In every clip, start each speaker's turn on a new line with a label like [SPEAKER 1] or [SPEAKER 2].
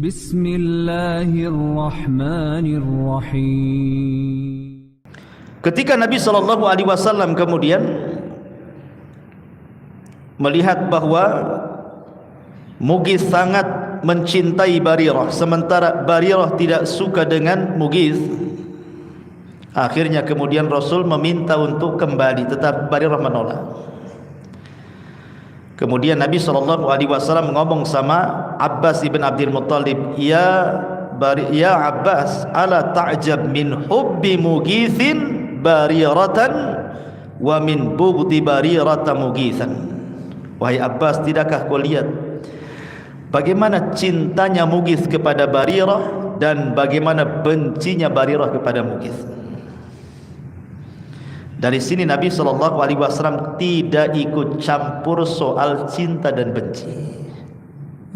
[SPEAKER 1] Bismillahirrahmanirrahim.
[SPEAKER 2] Ketika Nabi SAW kemudian melihat bahwa Mughith sangat mencintai Barirah, sementara Barirah tidak suka dengan Mughith, akhirnya kemudian Rasul meminta untuk kembali, tetapi Barirah menolak. Kemudian Nabi SAW ngomong sama Abbas ibn Abdul Muttalib, ya Abbas, ala ta'jab min hubbi Mughithin Bariratan wa min bughdi Barirata Mughithan. Wahai Abbas, tidakkah kau lihat bagaimana cintanya Mughith kepada Barirah dan bagaimana bencinya Barirah kepada Mughith? Dari sini Nabi SAW tidak ikut campur soal cinta dan benci,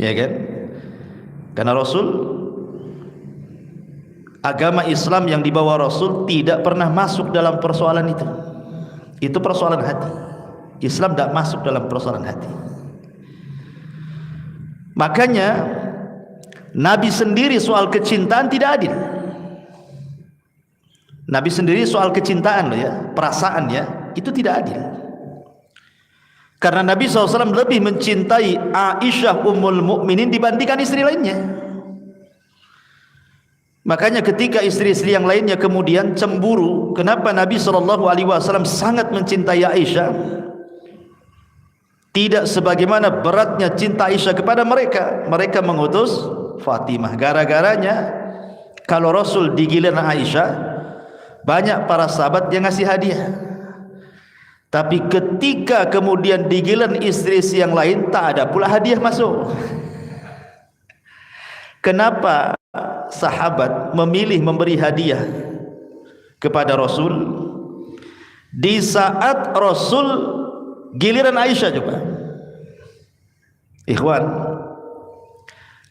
[SPEAKER 2] ya kan? Karena Rasul, agama Islam yang dibawa Rasul tidak pernah masuk dalam persoalan itu. Itu persoalan hati. Islam tidak masuk dalam persoalan hati. Makanya Nabi sendiri soal kecintaan tidak adil. Nabi sendiri soal kecintaan loh ya, perasaan ya, itu tidak adil. Karena Nabi SAW lebih mencintai Aisyah Ummul Mukminin dibandingkan istri lainnya. Makanya ketika istri-istri yang lainnya kemudian cemburu, kenapa Nabi SAW sangat mencintai Aisyah? Tidak sebagaimana beratnya cinta Aisyah kepada mereka. Mereka mengutus Fatimah. Gara-garanya kalau Rasul digiliran Aisyah, banyak para sahabat yang ngasih hadiah. Tapi ketika kemudian digiliran istri-istri yang lain, tak ada pula hadiah masuk. Kenapa sahabat memilih memberi hadiah kepada Rasul di saat Rasul giliran Aisyah? Coba ikhwan,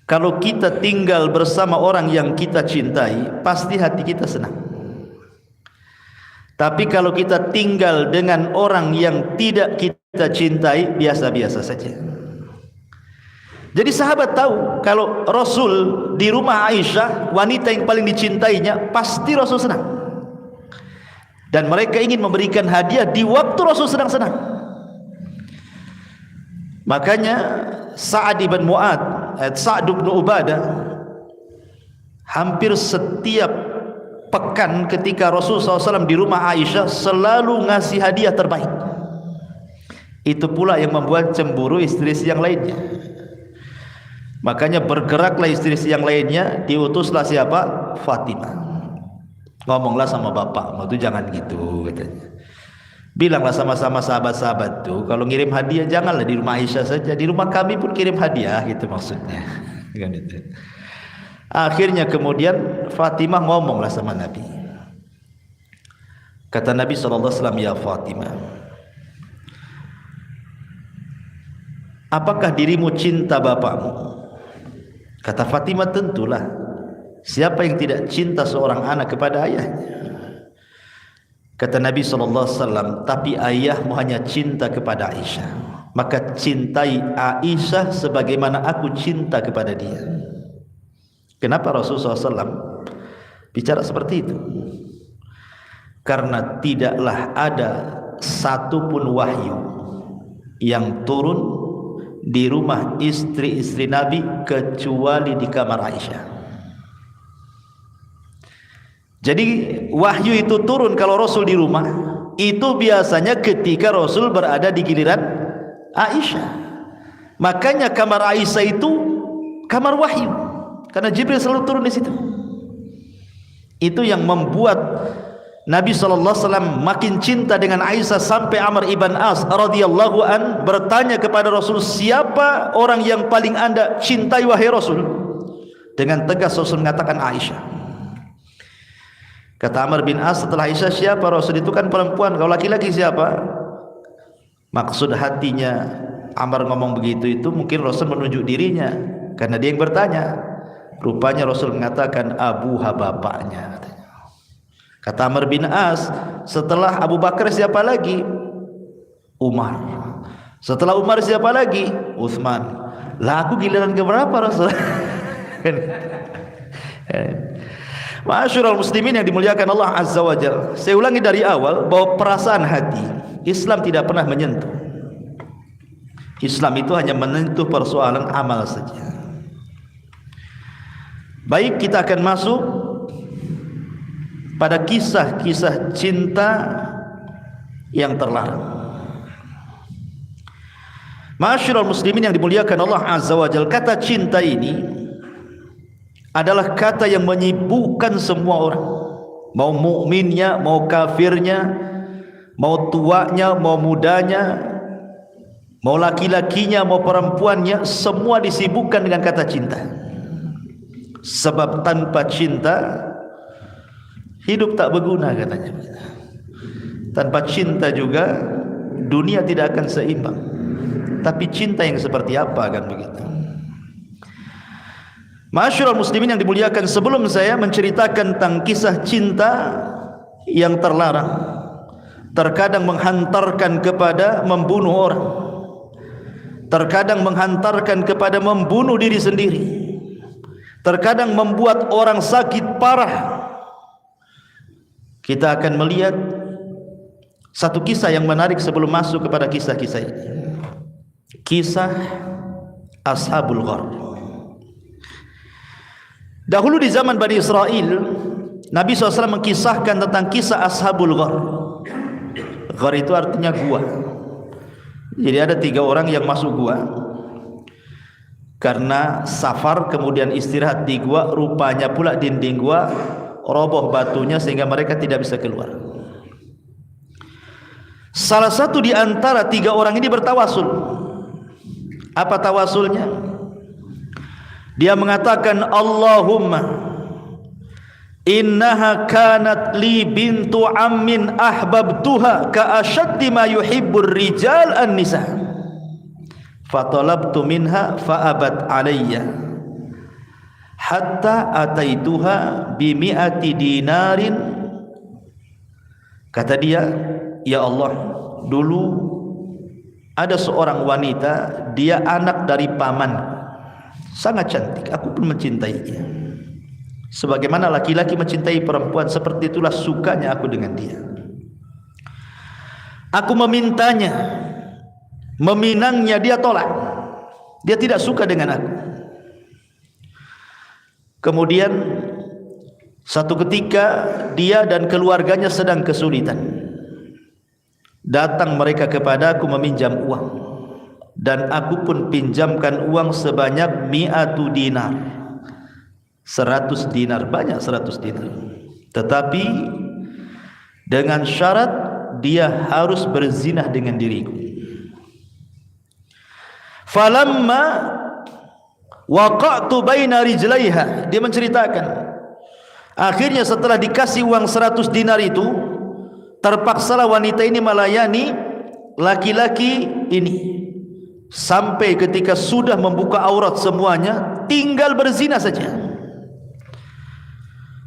[SPEAKER 2] kalau kita tinggal bersama orang yang kita cintai, pasti hati kita senang. Tapi kalau kita tinggal dengan orang yang tidak kita cintai, biasa-biasa saja. Jadi sahabat tahu kalau Rasul di rumah Aisyah, wanita yang paling dicintainya, pasti Rasul senang. Dan mereka ingin memberikan hadiah di waktu Rasul sedang senang. Makanya Sa'ad bin Mu'adz, Sa'ad bin Ubadah, hampir setiap pekan ketika Rasulullah SAW di rumah Aisyah selalu ngasih hadiah terbaik. Itu pula yang membuat cemburu istri-istri yang lainnya. Makanya bergeraklah istri-istri yang lainnya, diutuslah siapa? Fatimah. Ngomonglah sama bapak, itu jangan gitu katanya. Bilanglah sama-sama sahabat-sahabat tuh, kalau ngirim hadiah janganlah di rumah Aisyah saja, di rumah kami pun kirim hadiah, gitu maksudnya. Kan itu. Akhirnya kemudian Fatimah ngomonglah sama Nabi. Kata Nabi SAW, ya Fatimah, apakah dirimu cinta bapakmu? Kata Fatimah, tentulah. Siapa yang tidak cinta seorang anak kepada ayahnya? Kata Nabi SAW, tapi ayahmu hanya cinta kepada Aisyah, maka cintai Aisyah sebagaimana aku cinta kepada dia. Kenapa Rasulullah SAW bicara seperti itu? Karena tidaklah ada satupun wahyu yang turun di rumah istri-istri Nabi kecuali di kamar Aisyah. Jadi wahyu itu turun kalau Rasul di rumah, itu biasanya ketika Rasul berada di giliran Aisyah. Makanya kamar Aisyah itu kamar wahyu, karena Jibril selalu turun di situ. Itu yang membuat Nabi SAW makin cinta dengan Aisyah, sampai Amr ibn As radhiyallahu an bertanya kepada Rasul, siapa orang yang paling anda cintai wahai Rasul? Dengan tegas Rasul mengatakan Aisyah. Kata Amr bin As, setelah Aisyah siapa? Rasul, itu kan perempuan, kalau laki-laki siapa? Maksud hatinya Amr ngomong begitu itu mungkin Rasul menunjuk dirinya, karena dia yang bertanya. Rupanya Rasul mengatakan abuha, bapaknya. Kata Amr bin As, setelah Abu Bakar siapa lagi? Umar. Setelah Umar siapa lagi? Utsman. Lah aku giliran keberapa Rasul? Ma'asyiral muslimin yang dimuliakan Allah Azza wa Jalla. Saya ulangi dari awal bahwa perasaan hati Islam tidak pernah menyentuh. Islam itu hanya menyentuh persoalan amal saja. Baik, kita akan masuk pada kisah-kisah cinta yang terlarang. Ma'asyiral muslimin yang dimuliakan Allah Azza wa Jalla, kata cinta ini adalah kata yang menyibukkan semua orang, mau mukminnya, mau kafirnya, mau tuanya, mau mudanya, mau laki-lakinya, mau perempuannya, semua disibukkan dengan kata cinta. Sebab tanpa cinta hidup tak berguna, katanya. Tanpa cinta juga dunia tidak akan seimbang. Tapi cinta yang seperti apa, kan begitu? Ma'asyiral muslimin yang dimuliakan, sebelum saya menceritakan tentang kisah cinta yang terlarang, terkadang menghantarkan kepada membunuh orang, terkadang menghantarkan kepada membunuh diri sendiri, terkadang membuat orang sakit parah, kita akan melihat satu kisah yang menarik sebelum masuk kepada kisah-kisah ini. Kisah Ashabul Ghar. Dahulu di zaman Bani Israel, Nabi SAW mengkisahkan tentang kisah Ashabul Ghar. Ghar itu artinya gua. Jadi ada 3 orang yang masuk gua karena safar, kemudian istirahat di gua. Rupanya pula dinding gua roboh batunya sehingga mereka tidak bisa keluar. Salah satu di antara 3 orang ini bertawasul. Apa tawasulnya? Dia mengatakan, Allahumma innaha kanat li bintu ammin ahbabtuha ka ashaddi ma yuhibbur rijal an-nisa fatalabtu minha fa'abat alayya hatta ataituha bi mi'ati dinarin. Kata dia, ya Allah, dulu ada seorang wanita, dia anak dari paman, sangat cantik, aku pun mencintainya. Sebagaimana laki-laki mencintai perempuan, seperti itulah sukanya aku dengan dia. Aku memintanya, meminangnya, dia tolak. Dia tidak suka dengan aku. Kemudian satu ketika dia dan keluarganya sedang kesulitan. Datang mereka kepadaku meminjam uang, dan aku pun pinjamkan uang sebanyak 100 dinar. 100 dinar, banyak 100 dinar. Tetapi dengan syarat dia harus berzinah dengan diriku. Falamma waqa'tu baina rijlaiha, dia menceritakan, akhirnya setelah dikasih uang 100 dinar itu, terpaksalah wanita ini melayani laki-laki ini sampai ketika sudah membuka aurat semuanya, tinggal berzina saja.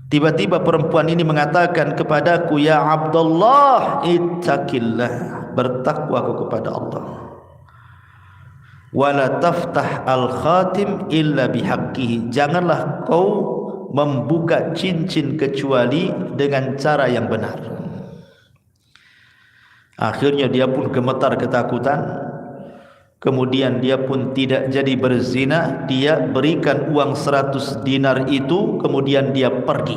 [SPEAKER 2] Tiba-tiba perempuan ini mengatakan kepadaku, ya Abdullah, ittaqillah, bertakwa aku kepada Allah, wala taftah al-khatim illa bihaqqihi, janganlah kau membuka cincin kecuali dengan cara yang benar. Akhirnya dia pun gemetar ketakutan. Kemudian dia pun tidak jadi berzina. Dia berikan uang 100 dinar itu, kemudian dia pergi.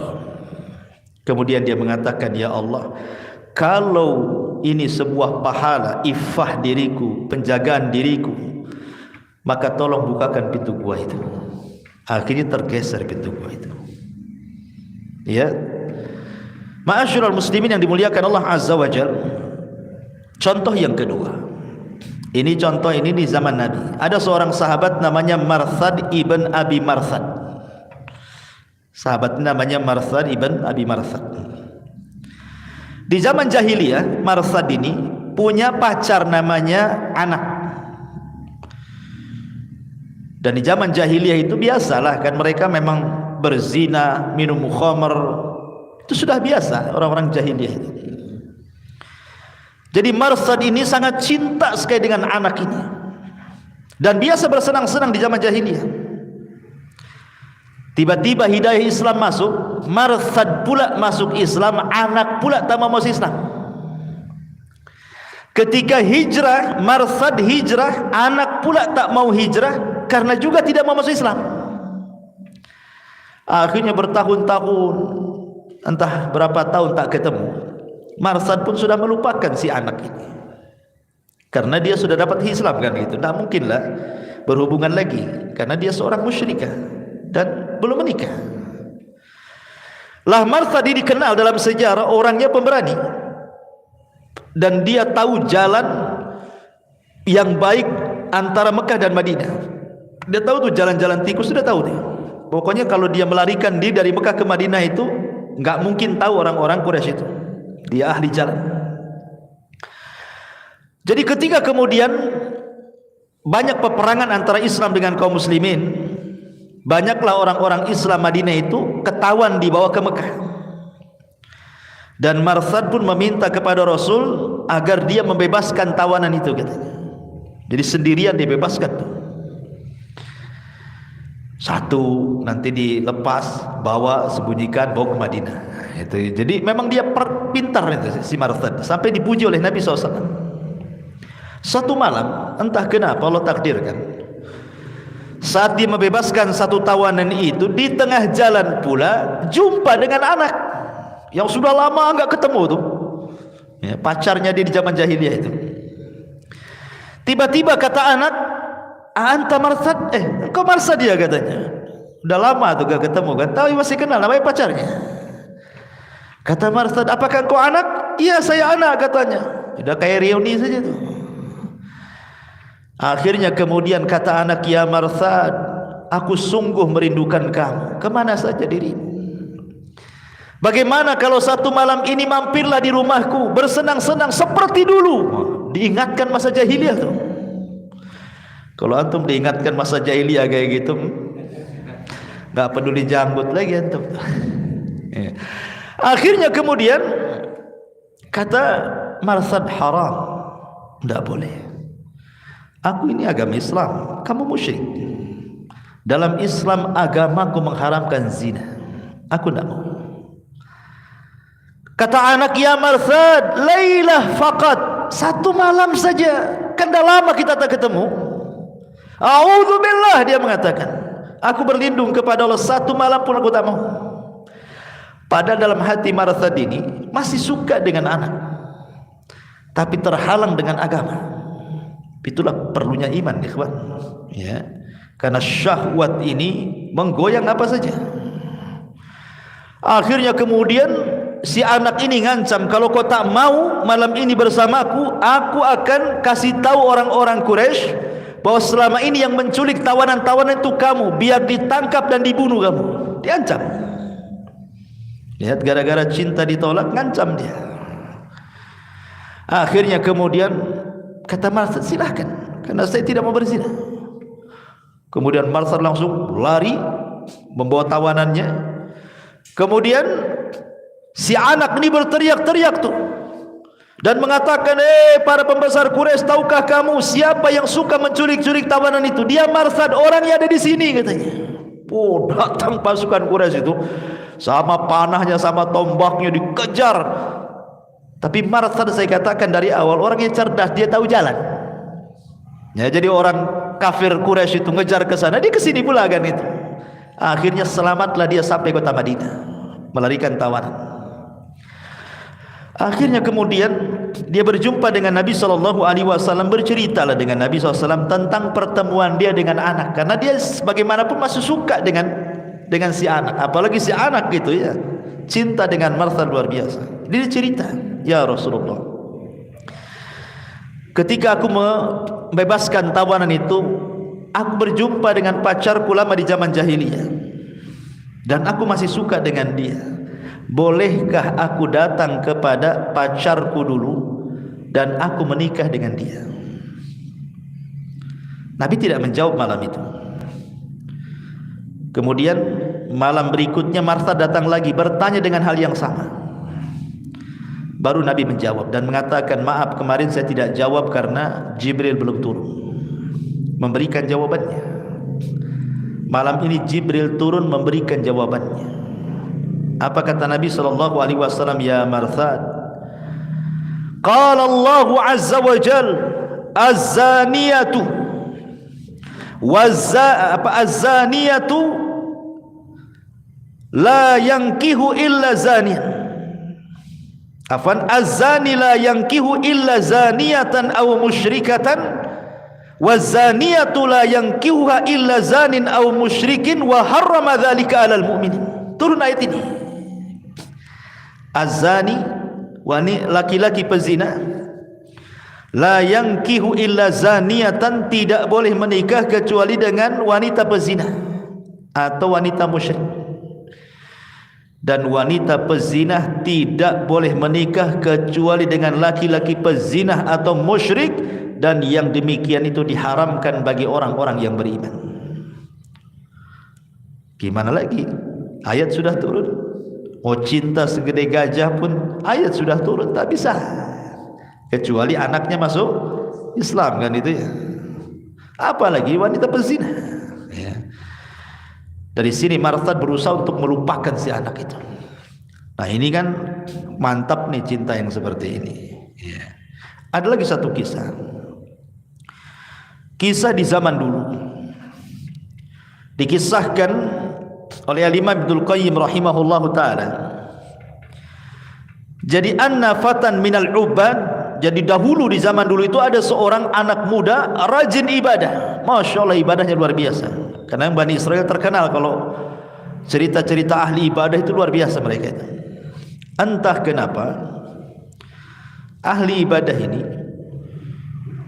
[SPEAKER 2] Kemudian dia mengatakan, ya Allah, kalau ini sebuah pahala, iffah diriku, penjagaan diriku, maka tolong bukakan pintu gua itu. Akhirnya tergeser pintu gua itu. Ya, ma'asyiral muslimin yang dimuliakan Allah Azza wa Jalla. Contoh yang kedua, ini contoh ini di zaman Nabi. Ada seorang sahabat namanya Marthad ibn Abi Marthad. Sahabat namanya Marthad ibn Abi Marthad. Di zaman jahiliyah, Marthad ini punya pacar namanya Anak. Dan di zaman jahiliyah itu biasalah kan, mereka memang berzina, minum khamr, itu sudah biasa orang-orang jahiliyah itu. Jadi Marthad ini sangat cinta sekali dengan Anak ini, dan biasa bersenang-senang di zaman jahiliyah. Tiba-tiba hidayah Islam masuk, Marsad pula masuk Islam, anak pula tak mau masuk Islam. Ketika hijrah, Marsad hijrah, anak pula tak mau hijrah karena juga tidak mau masuk Islam. Akhirnya bertahun-tahun, entah berapa tahun tak ketemu, Marsad pun sudah melupakan si anak ini, karena dia sudah dapat Islam kan gitu. Tak mungkinlah berhubungan lagi karena dia seorang musyrikah dan belum menikah. Lah Marsad ini dikenal dalam sejarah orangnya pemberani, dan dia tahu jalan yang baik antara Mekah dan Madinah. Dia tahu tuh jalan-jalan tikus, sudah tahu dia. Pokoknya kalau dia melarikan diri dari Mekah ke Madinah itu nggak mungkin tahu orang-orang Quraisy itu. Dia ahli jalan. Jadi ketika kemudian banyak peperangan antara Islam dengan kaum muslimin, banyaklah orang-orang Islam Madinah itu ketahuan dibawa ke Mekah. Dan Marsad pun meminta kepada Rasul agar dia membebaskan tawanan itu, katanya. Jadi sendirian dibebaskan tuh. Satu nanti dilepas, bawa, sembunyikan, bawa ke Madinah. Itu. Jadi memang dia pintar itu si Marsad, sampai dipuji oleh Nabi SAW. Satu malam, entah kenapa Allah takdirkan, saat dia membebaskan satu tawanan itu, di tengah jalan pula jumpa dengan anak yang sudah lama enggak ketemu tuh, ya, pacarnya dia di zaman jahiliyah itu. Tiba-tiba kata anak, "Anta Marsad?" Engkau Marsad dia, katanya. Udah lama tuh gak ketemu kan, tahu masih kenal namanya pacarnya. Kata Marsad, "Apakah engkau anak?" "Iya, saya anak," katanya. Udah kayak reuni saja tuh. Akhirnya kemudian kata anak, "Ya Marsad, aku sungguh merindukan kamu. Kemana saja dirimu? Bagaimana kalau satu malam ini mampirlah di rumahku, bersenang-senang seperti dulu." Diingatkan masa jahiliyah tuh. Kalau antum diingatkan masa jahiliyah kayak gitu, nggak peduli janggut lagi antum. Akhirnya kemudian kata Marsad, "Haram, tidak boleh. Aku ini agama Islam, kamu musyrik. Dalam Islam agamaku mengharamkan zina. Aku tidak mau." Kata anak, "Ya Marsad, lailah faqat." Satu malam saja, kan dah lama kita tak ketemu. A'udzubillah, dia mengatakan, aku berlindung kepada Allah, satu malam pun aku tak mau. Padahal dalam hati Marsad ini masih suka dengan anak, tapi terhalang dengan agama. Itulah perlunya iman, ikhwan, ya. Karena syahwat ini menggoyang apa saja. Akhirnya kemudian si anak ini ngancam, "Kalau kau tak mau malam ini bersamaku, aku akan kasih tahu orang-orang Quraisy bahwa selama ini yang menculik tawanan-tawanan itu kamu, biar ditangkap dan dibunuh kamu." Diancam. Lihat, gara-gara cinta ditolak, ngancam dia. Akhirnya kemudian kata Marsad, "Silahkan, karena saya tidak mau berzina." Kemudian Marsad langsung lari membawa tawanannya. Kemudian si anak ini berteriak-teriak tuh dan mengatakan, para pembesar Quraisy, tahukah kamu siapa yang suka menculik-culik tawanan itu? Dia Marsad, orangnya ada di sini, katanya. Oh, datang pasukan Quraisy itu sama panahnya, sama tombaknya, dikejar. Tapi Marsad, saya katakan dari awal, orangnya cerdas, dia tahu jalan. Ya, jadi orang kafir Quraisy itu ngejar ke sana, dia ke sini pula kan itu. Akhirnya selamatlah dia sampai kota Madinah, melarikan tawanan. Akhirnya kemudian dia berjumpa dengan Nabi SAW, berceritalah dengan Nabi SAW tentang pertemuan dia dengan anak, karena dia bagaimanapun masih suka dengan si anak, apalagi si anak gitu ya, cinta dengan Marsad luar biasa. Dia cerita, "Ya Rasulullah, ketika aku membebaskan tawanan itu, aku berjumpa dengan pacarku lama di zaman jahiliyah, dan aku masih suka dengan dia. Bolehkah aku datang kepada pacarku dulu dan aku menikah dengan dia?" Nabi tidak menjawab malam itu. Kemudian malam berikutnya Marsad datang lagi bertanya dengan hal yang sama. Baru Nabi menjawab dan mengatakan, "Maaf, kemarin saya tidak jawab karena Jibril belum turun memberikan jawabannya." Malam ini Jibril turun memberikan jawabannya. Apa kata Nabi SAW? Ya Marthad, qala Allah azza wa jal, az-zaniyatu az-zaniyatu la yankihu illa zaniyan. Afan, az-zani la yankihu illa zaniyatan aw musyrikatan, waz-zaniyatu la yankihuha illa zanin aw musyrikin wa harrama dzalika 'alal mu'minin. Turun ayat ini. Az-zani, laki-laki pezina, la yankihu illa zaniyatan, tidak boleh menikah kecuali dengan wanita pezina atau wanita musyrik. Dan wanita pezinah tidak boleh menikah kecuali dengan laki-laki pezinah atau musyrik, dan yang demikian itu diharamkan bagi orang-orang yang beriman. Gimana lagi? Ayat sudah turun. Mau cinta segede gajah pun ayat sudah turun, tak bisa kecuali anaknya masuk Islam, kan itu ya. Apalagi wanita pezinah ya. Dari sini Marthad berusaha untuk melupakan si anak itu. Nah ini kan mantap nih cinta yang seperti ini ya. Ada lagi satu kisah. Kisah di zaman dulu dikisahkan oleh Imam Ibnul Qayyim rahimahullahu ta'ala. Jadi anna fatan minal ubad, jadi dahulu di zaman dulu itu ada seorang anak muda rajin ibadah. Masya Allah, ibadahnya luar biasa. Karena Bani Israel terkenal kalau cerita-cerita ahli ibadah itu luar biasa mereka itu. Entah kenapa ahli ibadah ini,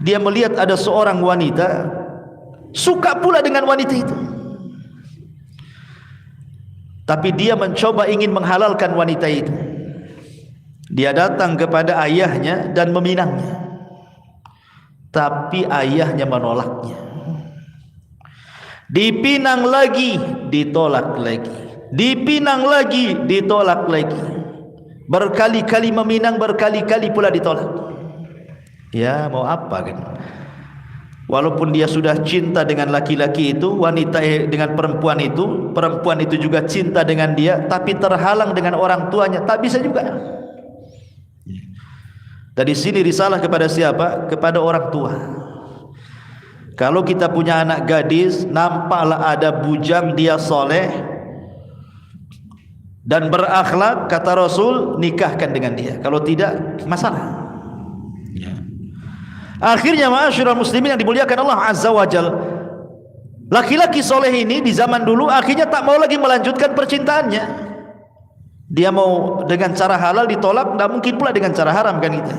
[SPEAKER 2] dia melihat ada seorang wanita, suka pula dengan wanita itu. Tapi dia mencoba ingin menghalalkan wanita itu. Dia datang kepada ayahnya dan meminangnya. Tapi ayahnya menolaknya. Dipinang lagi, ditolak lagi. Dipinang lagi, ditolak lagi. Berkali-kali meminang, berkali-kali pula ditolak. Ya, mau apa kan? Walaupun dia sudah cinta dengan laki-laki itu, wanita dengan perempuan itu juga cinta dengan dia, tapi terhalang dengan orang tuanya, tak bisa juga. Dari sini risalah kepada siapa? Kepada orang tua. Kalau kita punya anak gadis, nampaklah ada bujang, dia soleh dan berakhlak, kata Rasul, nikahkan dengan dia. Kalau tidak, masalah. Akhirnya ma'asyiral muslimin yang dimuliakan Allah Azza wa Jal, laki-laki soleh ini di zaman dulu akhirnya tak mau lagi melanjutkan percintaannya. Dia mau dengan cara halal, ditolak, tidak mungkin pula dengan cara haram, kan gitu.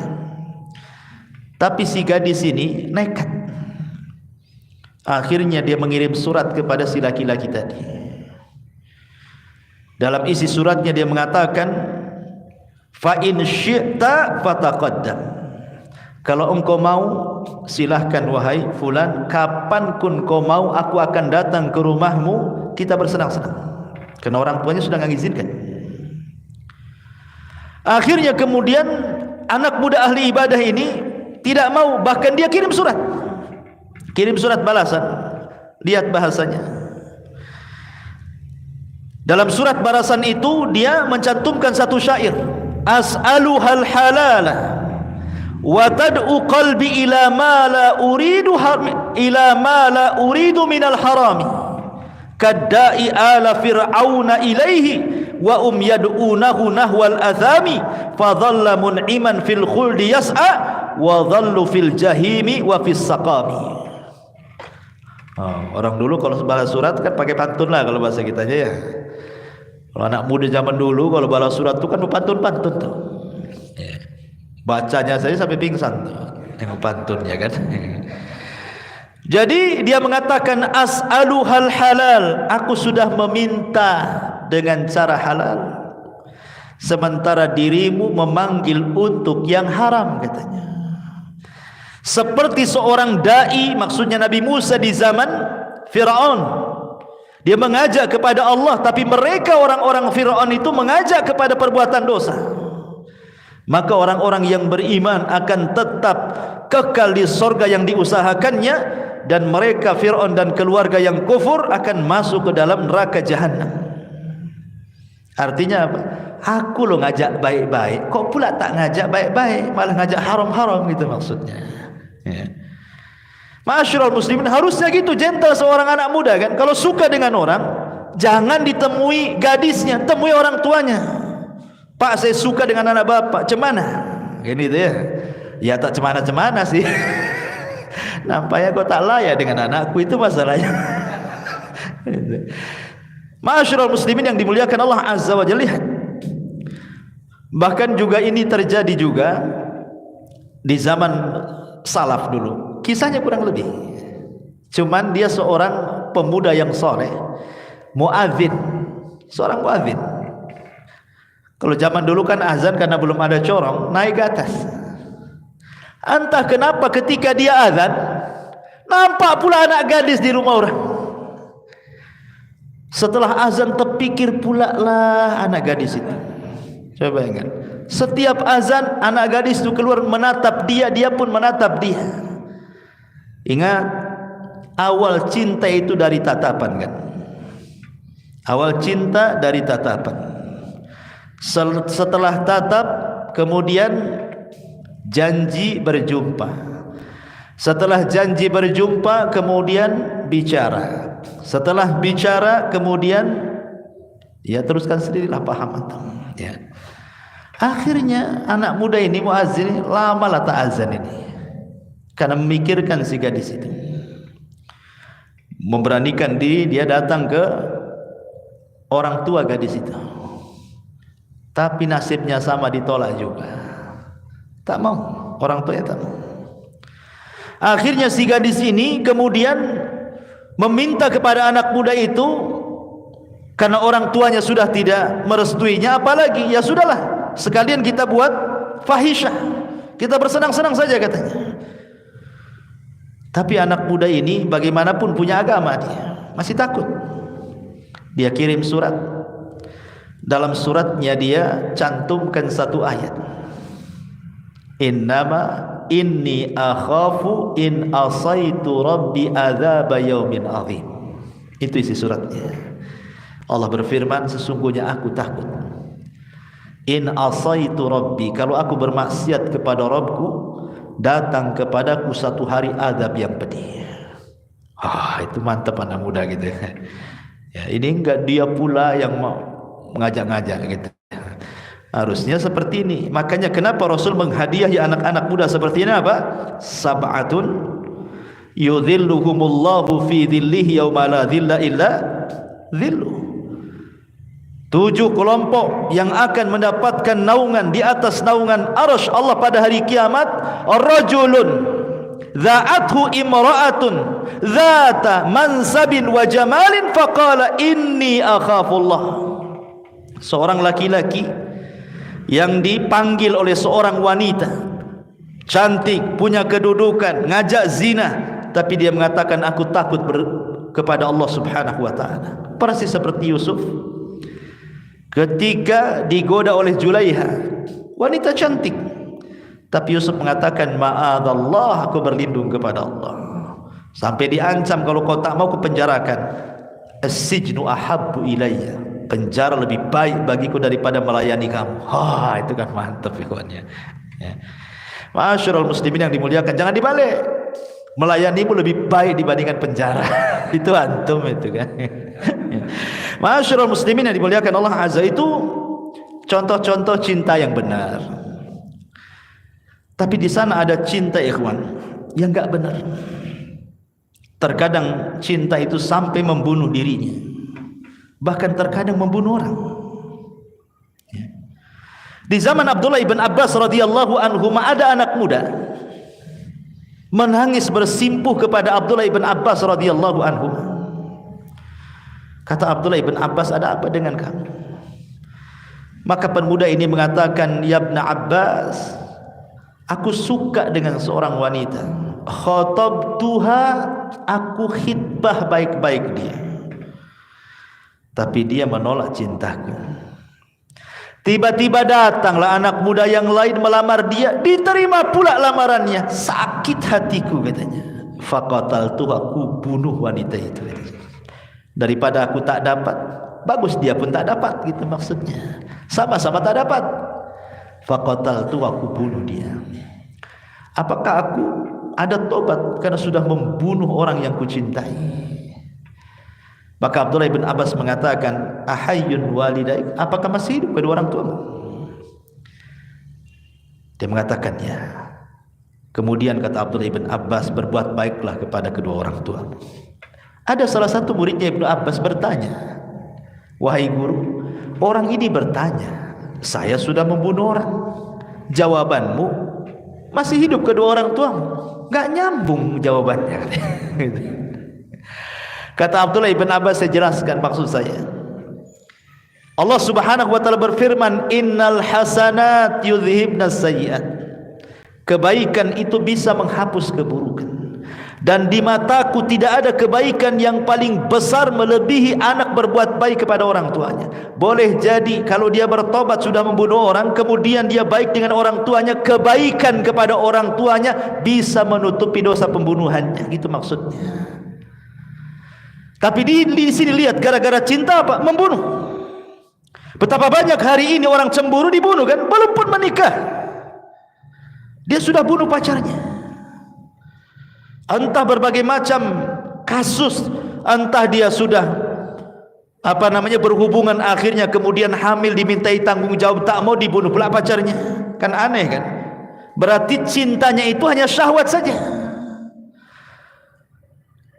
[SPEAKER 2] Tapi si gadis ini nekat. Akhirnya dia mengirim surat kepada si laki-laki tadi. Dalam isi suratnya dia mengatakan, fa in syi'ta fataqaddam. Kalau engkau mau, silahkan wahai fulan, kapan pun kau mau aku akan datang ke rumahmu, kita bersenang-senang. Karena orang tuanya sudah mengizinkan. Akhirnya kemudian anak muda ahli ibadah ini tidak mau, bahkan dia kirim surat. Kirim surat balasan. Lihat bahasanya. Dalam surat balasan itu dia mencantumkan satu syair, as'aluhal halala wa tad'u qalbi ila ma la uridu minal harami kadda'i ala fir'auna ilaihi wa yad'unahu nahwal athami fadhalla mun'iman fil khuldi yas'a wa dhallu fil jahimi wa fis saqami. Orang dulu kalau balas surat kan pakai pantun lah kalau bahasa kita aja ya. Kalau anak muda zaman dulu kalau balas surat itu kan pantun-pantun tuh. Bacanya saya sampai pingsan tuh. Tengok pantunnya kan. Jadi dia mengatakan as'aluhal halal, aku sudah meminta dengan cara halal, sementara dirimu memanggil untuk yang haram, katanya. Seperti seorang dai, maksudnya Nabi Musa di zaman Fir'aun. Dia mengajak kepada Allah, tapi mereka orang-orang Fir'aun itu mengajak kepada perbuatan dosa. Maka orang-orang yang beriman akan tetap kekal di sorga yang diusahakannya, dan mereka Fir'aun dan keluarga yang kufur akan masuk ke dalam neraka jahanam. Artinya apa? Aku lo ngajak baik-baik, kok pula tak ngajak baik-baik, malah ngajak haram-haram, gitu maksudnya. Ya. Ma'asyiral muslimin, harusnya gitu gentle seorang anak muda kan. Kalau suka dengan orang, jangan ditemui gadisnya, temui orang tuanya. Pak, saya suka dengan anak bapak, cemana? Gini tuh ya. Ya tak cemana-cemana sih. Nampaknya kau tak layak dengan anakku, itu masalahnya. Ma'asyiral muslimin yang dimuliakan Allah Azza wa Jalla, lihat. Bahkan juga ini terjadi juga di zaman salaf dulu. Kisahnya kurang lebih. Cuman dia seorang pemuda yang soleh, muadzin, seorang muadzin. Kalau zaman dulu kan azan karena belum ada corong, naik ke atas. Entah kenapa ketika dia azan, nampak pula anak gadis di rumah orang. Setelah azan terpikir pula lah anak gadis itu. Coba bayangkan, setiap azan anak gadis itu keluar menatap dia, dia pun menatap dia. Ingat, awal cinta itu dari tatapan kan. Awal cinta dari tatapan. Setelah tatap, kemudian janji berjumpa. Setelah janji berjumpa, kemudian bicara. Setelah bicara, kemudian ya teruskan sendirilah, paham atau ya. Akhirnya anak muda ini muazzin lama lah tak azan ini, karena memikirkan si gadis itu. Memberanikan diri dia datang ke orang tua gadis itu. Tapi nasibnya sama, ditolak juga. Tak mau, orang tuanya tak mau. Akhirnya si gadis ini kemudian meminta kepada anak muda itu, karena orang tuanya sudah tidak merestuinya, apalagi ya sudahlah, sekalian kita buat fahisyah, kita bersenang-senang saja katanya. Tapi anak muda ini bagaimanapun punya agama, dia masih takut. Dia kirim surat. Dalam suratnya dia cantumkan satu ayat, innama inni akhafu in asaitu rabbi adzaba yaumin azim. Itu isi suratnya. Allah berfirman, sesungguhnya aku takut, in asaitu rabbi, kalau aku bermaksiat kepada Rabbku, datang kepadaku satu hari azab yang pedih. Itu mantap anak muda gitu ya. Ini enggak dia pula yang mau mengajak-ngajak gitu. Harusnya seperti ini. Makanya kenapa Rasul menghadiahi anak-anak muda seperti ini apa? Sab'atun yudhilluhumullahu fi dhillihi yauma la dhilla illa dhilluh. 7 kelompok yang akan mendapatkan naungan di atas naungan arsy Allah pada hari kiamat. Rajulun dha'athu imra'atun dhata mansabin wa jamalin faqala inni akhafullah. Seorang laki-laki yang dipanggil oleh seorang wanita cantik, punya kedudukan, ngajak zina, tapi dia mengatakan aku takut kepada Allah Subhanahu wa taala. Persis seperti Yusuf ketika digoda oleh Julaiha, wanita cantik, tapi Yusuf mengatakan ma'adallah, aku berlindung kepada Allah. Sampai diancam, kalau kau tak mau kupenjarakan. As-sijnu ahabbu ilayya, penjara lebih baik bagiku daripada melayani kamu. Itu kan mantap ikhwannya ya. Ma'asyiral muslimin yang dimuliakan, jangan dibalik. Melayanimu lebih baik dibandingkan penjara. Itu antum itu kan. Ma'asyiral muslimin yang dimuliakan Allah Azza, itu contoh-contoh cinta yang benar. Tapi di sana ada cinta ikhwan yang enggak benar. Terkadang cinta itu sampai membunuh dirinya, bahkan terkadang membunuh orang. Di zaman Abdullah ibn Abbas radhiyallahu anhu, ada anak muda menangis bersimpuh kepada Abdullah ibn Abbas radhiyallahu anhu. Kata Abdullah ibn Abbas, ada apa dengan kamu? Maka pemuda ini mengatakan, ya ibn Abbas, aku suka dengan seorang wanita. Khatabtuha, aku khitbah baik-baik dia, tapi dia menolak cintaku. Tiba-tiba datanglah anak muda yang lain melamar dia, diterima pula lamarannya. Sakit hatiku katanya. faqataltu, aku bunuh wanita itu. Daripada aku tak dapat, bagus dia pun tak dapat, gitu maksudnya. Sama-sama tak dapat. Faqataltu, aku bunuh dia. Apakah aku ada tobat karena sudah membunuh orang yang kucintai? Maka Abdullah bin Abbas mengatakan, ahayyun walidaik, apakah masih hidup kedua orang tuamu? Dia mengatakan ya. Kemudian kata Abdullah bin Abbas, berbuat baiklah kepada kedua orang tuamu. Ada salah satu muridnya Ibnu Abbas bertanya, wahai guru, orang ini bertanya, saya sudah membunuh orang, jawabanmu masih hidup kedua orang tuamu. Gak nyambung jawabannya. Kata Abdullah bin Abbas, saya jelaskan maksud saya. Allah Subhanahu wa taala berfirman, innal hasanat yudhhibnas sayyi'at. Kebaikan itu bisa menghapus keburukan. Dan di mataku tidak ada kebaikan yang paling besar melebihi anak berbuat baik kepada orang tuanya. Boleh jadi kalau dia bertobat sudah membunuh orang, kemudian dia baik dengan orang tuanya, kebaikan kepada orang tuanya bisa menutupi dosa pembunuhannya. Gitu maksudnya. Tapi di sini lihat, gara-gara cinta apa? Membunuh. Betapa banyak hari ini orang cemburu dibunuh kan? Belum pun menikah, dia sudah bunuh pacarnya. Entah berbagai macam kasus, entah dia sudah berhubungan, akhirnya kemudian hamil, dimintai tanggung jawab, tak mau, dibunuh pula pacarnya. Kan aneh kan? Berarti cintanya itu hanya syahwat saja.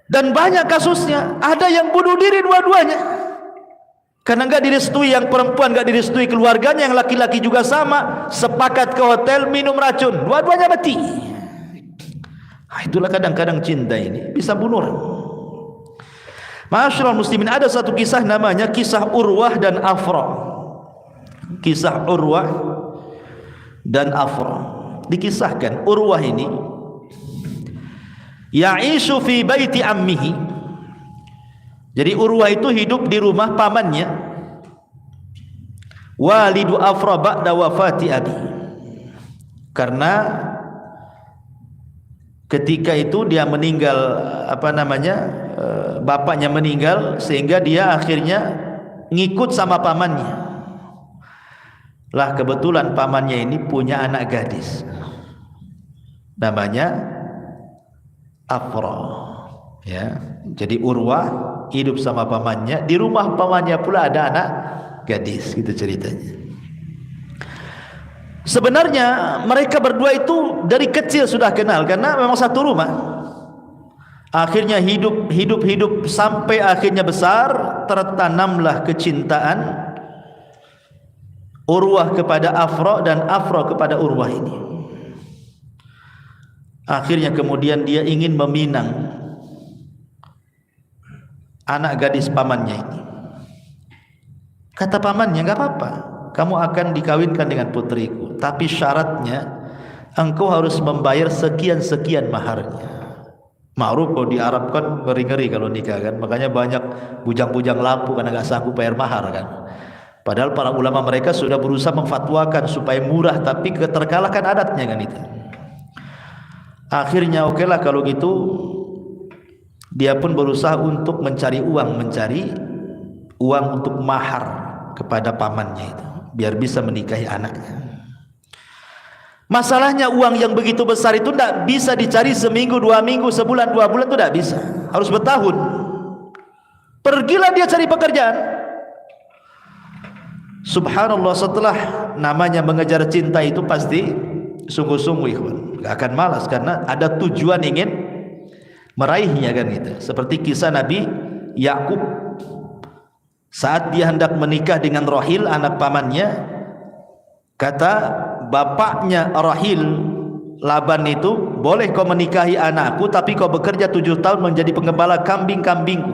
[SPEAKER 2] Dan banyak kasusnya, ada yang bunuh diri dua-duanya karena enggak direstui, yang perempuan enggak direstui keluarganya, yang laki-laki juga sama, sepakat ke hotel minum racun, dua-duanya mati. Itulah kadang-kadang cinta ini bisa bunuh orang. Ma'asyiral muslimin, ada satu kisah namanya kisah Urwah dan Afra. Kisah Urwah dan Afra. Dikisahkan Urwah ini ya'ishu fi baiti ammihi. Jadi Urwah itu hidup di rumah pamannya. Walidu Afra ba'da wafati abi. Karena ketika itu dia meninggal, bapaknya meninggal, sehingga dia akhirnya ngikut sama pamannya. Lah kebetulan pamannya ini punya anak gadis, namanya Afra. Ya, jadi Urwah hidup sama pamannya, di rumah pamannya pula ada anak gadis, gitu ceritanya. Sebenarnya mereka berdua itu dari kecil sudah kenal karena memang satu rumah. Akhirnya hidup sampai akhirnya besar, tertanamlah kecintaan Urwah kepada Afra dan Afra kepada Urwah ini. Akhirnya kemudian dia ingin meminang anak gadis pamannya ini. Kata pamannya, enggak apa-apa, kamu akan dikawinkan dengan putriku, tapi syaratnya engkau harus membayar sekian-sekian maharnya. Ma'ruf kalau di Arab kan ngeri-ngeri kalau nikah kan, makanya banyak bujang-bujang lampu karena enggak sanggup bayar mahar kan. Padahal para ulama mereka sudah berusaha memfatwakan supaya murah, tapi keterkalahkan adatnya kan itu. Akhirnya okelah kalau gitu, dia pun berusaha untuk mencari uang untuk mahar kepada pamannya itu, biar bisa menikahi anaknya. Masalahnya uang yang begitu besar itu tidak bisa dicari seminggu, 2 minggu, sebulan, 2 bulan, itu tidak bisa, harus bertahun. Pergilah dia cari pekerjaan. Subhanallah, setelah namanya mengejar cinta itu pasti sungguh-sungguh, ikhwan, gak akan malas karena ada tujuan ingin meraihnya kan gitu. Seperti kisah Nabi Yakub saat dia hendak menikah dengan Rahil, anak pamannya. Kata bapaknya Rahil, Laban itu, boleh kau menikahi anakku tapi kau bekerja 7 tahun menjadi penggembala kambing-kambingku.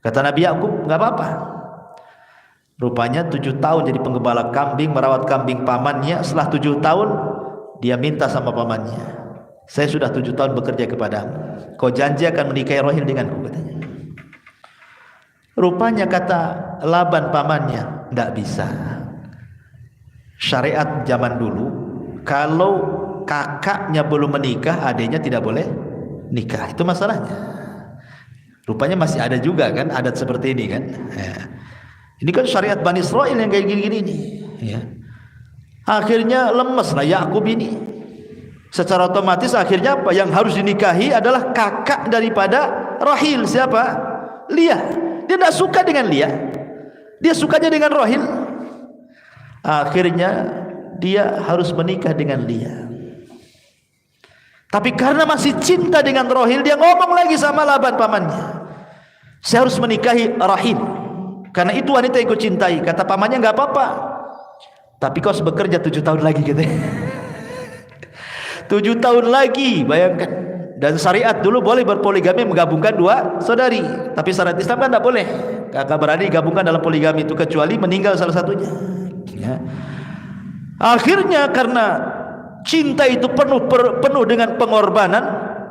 [SPEAKER 2] Kata Nabi Yakub, enggak apa-apa. Rupanya 7 tahun jadi penggembala kambing, merawat kambing pamannya. Setelah 7 tahun dia minta sama pamannya, saya sudah 7 tahun bekerja kepadamu, kau janji akan menikahi Rahil denganku, katanya. Rupanya kata Laban pamannya, tidak bisa. Syariat zaman dulu, kalau kakaknya belum menikah, adiknya tidak boleh nikah. Itu masalahnya. Rupanya masih ada juga kan adat seperti ini kan. Ya. Ini kan syariat Bani Israel yang kayak gini-gini ini. Ya. Akhirnya lemes lah Yakub ini. Secara otomatis akhirnya apa? Yang harus dinikahi adalah kakak daripada Rahil. Siapa? Lia. Dia tidak suka dengan Lia. Dia sukanya dengan Rahil. Akhirnya dia harus menikah dengan Lia. Tapi karena masih cinta dengan Rahil, dia ngomong lagi sama Laban pamannya, saya harus menikahi Rahil karena itu wanita yang ku cintai. Kata pamannya, nggak apa-apa, tapi kau harus bekerja 7 tahun lagi gitu. 7 tahun lagi, bayangkan. Dan syariat dulu boleh berpoligami, menggabungkan 2 saudari. Tapi syariat Islam kan tidak boleh. Kakak beradik gabungkan dalam poligami itu kecuali meninggal salah satunya. Ya. Akhirnya karena cinta itu penuh dengan pengorbanan,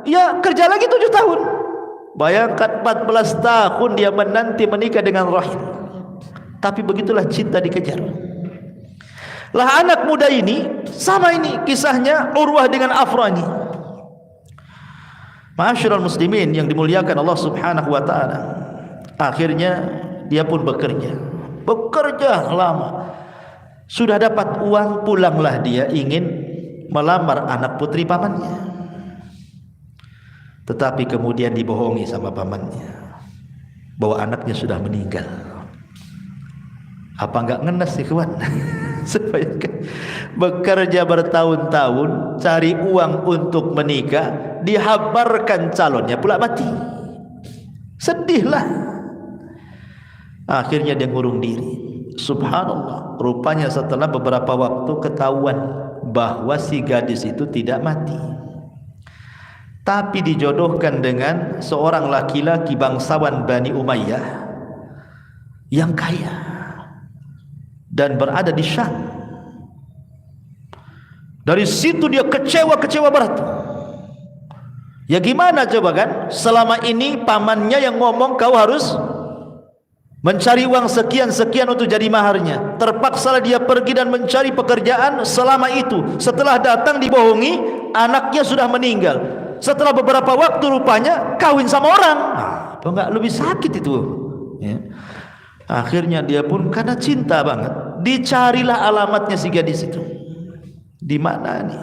[SPEAKER 2] ya kerja lagi 7 tahun. Bayangkan 14 tahun dia menanti menikah dengan Rahil. Tapi begitulah cinta dikejar. Lah anak muda ini sama ini kisahnya Urwah dengan Afra ini. Ma'asyiral muslimin yang dimuliakan Allah Subhanahu wa taala. Akhirnya dia pun bekerja lama. Sudah dapat uang, pulanglah dia ingin melamar anak putri pamannya. Tetapi kemudian dibohongi sama pamannya bahwa anaknya sudah meninggal. Apa enggak ngenes sih kawan? Supaya bekerja bertahun-tahun cari uang untuk menikah, dihabarkan calonnya pula mati. Sedihlah. Akhirnya dia ngurung diri. Subhanallah, rupanya setelah beberapa waktu ketahuan bahwa si gadis itu tidak mati, tapi dijodohkan dengan seorang laki-laki bangsawan Bani Umayyah yang kaya dan berada di Syam. Dari situ dia kecewa berat. Ya gimana coba kan? Selama ini pamannya yang ngomong kau harus mencari uang sekian-sekian untuk jadi maharnya. Terpaksalah dia pergi dan mencari pekerjaan selama itu. Setelah datang dibohongi, anaknya sudah meninggal. Setelah beberapa waktu rupanya kawin sama orang. Apa enggak lebih sakit itu? Ya. Akhirnya dia pun karena cinta banget, dicarilah alamatnya si gadis itu. Di mana nih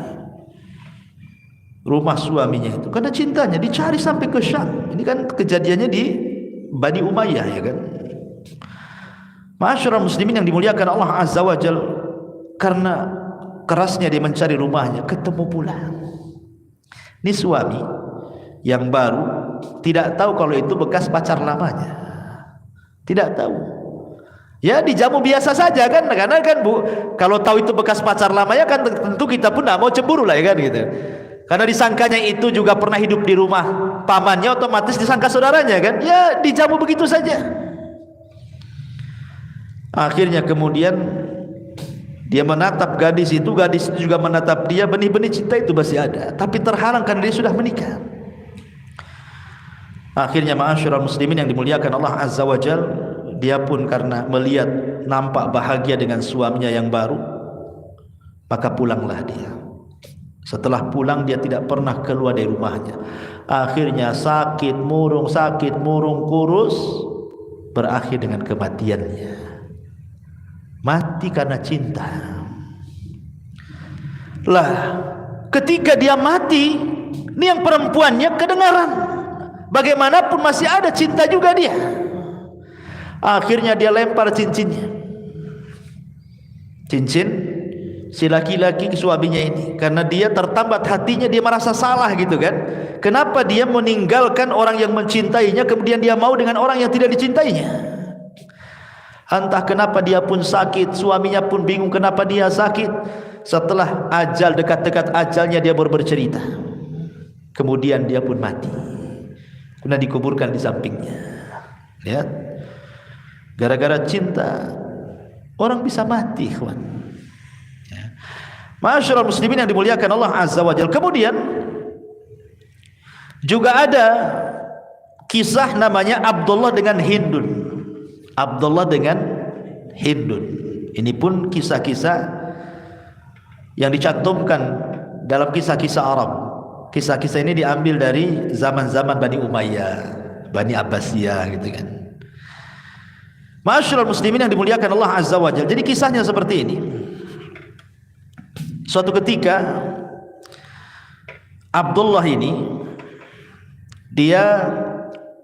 [SPEAKER 2] rumah suaminya itu? Karena cintanya dicari sampai ke Syam. Ini kan kejadiannya di Bani Umayyah ya kan. Ma'asyiral muslimin yang dimuliakan Allah Azza wa Jalla, karena kerasnya dia mencari rumahnya, ketemu pula. Ini suami yang baru tidak tahu kalau itu bekas pacar lamanya. Tidak tahu. Ya dijamu biasa saja kan, karena kan Bu, kalau tahu itu bekas pacar lamanya kan tentu kita pun tidak mau cemburu lah ya kan gitu. Karena disangkanya itu juga pernah hidup di rumah pamannya, otomatis disangka saudaranya kan. Ya dijamu begitu saja. Akhirnya kemudian dia menatap gadis itu juga menatap dia. Benih-benih cinta itu masih ada, tapi terhalang karena dia sudah menikah. Akhirnya ma'asyiral muslimin yang dimuliakan Allah Azza wa Jalla, dia pun karena melihat nampak bahagia dengan suaminya yang baru, maka pulanglah dia. Setelah pulang dia tidak pernah keluar dari rumahnya. Akhirnya sakit murung kurus, berakhir dengan kematiannya. Mati karena cinta. Lah, ketika dia mati, ini yang perempuannya kedengaran. Bagaimanapun masih ada cinta juga dia. Akhirnya dia lempar cincinnya. Cincin si laki-laki suaminya ini, karena dia tertambat hatinya, dia merasa salah gitu kan. Kenapa dia meninggalkan orang yang mencintainya, kemudian dia mau dengan orang yang tidak dicintainya? Entah kenapa dia pun sakit, suaminya pun bingung kenapa dia sakit. Setelah ajal, dekat-dekat ajalnya, dia baru bercerita. Kemudian dia pun mati, kemudian dikuburkan di sampingnya. Lihat, gara-gara cinta orang bisa mati, kawan. Ya. Ma'asyiral muslimin yang dimuliakan Allah Azza wa Jalla. Kemudian juga ada kisah namanya Abdullah dengan Hindun. Abdullah dengan Hindun. Ini pun kisah-kisah yang dicantumkan dalam kisah-kisah Arab. kisah-kisah ini diambil dari zaman-zaman Bani Umayyah, Bani Abbasiyah gitu kan. Ma'asyiral muslimin yang dimuliakan Allah Azza wa Jalla. Jadi kisahnya seperti ini. Suatu ketika Abdullah ini dia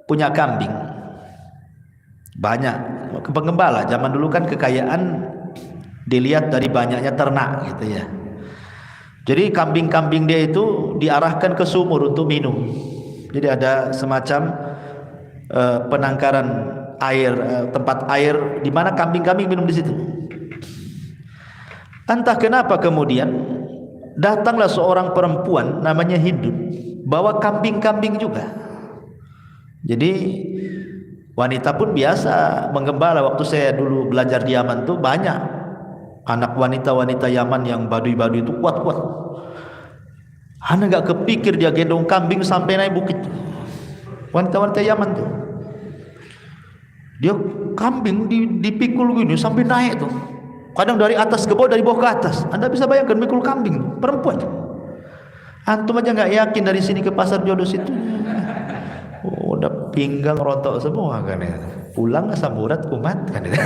[SPEAKER 2] punya kambing banyak, penggembala. Zaman dulu kan kekayaan dilihat dari banyaknya ternak gitu ya. Jadi kambing-kambing dia itu diarahkan ke sumur untuk minum. Jadi ada semacam penangkaran air, tempat air di mana kambing-kambing minum di situ. Entah kenapa kemudian datanglah seorang perempuan namanya Hindun, bawa kambing-kambing juga. Jadi wanita pun biasa menggembala. Waktu saya dulu belajar di Yaman tuh banyak anak wanita-wanita Yaman yang badui-badui itu kuat-kuat. Anda nggak kepikir dia gendong kambing sampai naik bukit. Wanita-wanita Yaman tuh, dia kambing dipikul gini sampai naik tuh. Kadang dari atas ke bawah, dari bawah ke atas. Anda bisa bayangkan mikul kambing, perempuan. Antum aja nggak yakin dari sini ke pasar jodoh situ. Oh, udah pinggang rontok semua kan ya. Pulang asam urat kumat kan ya.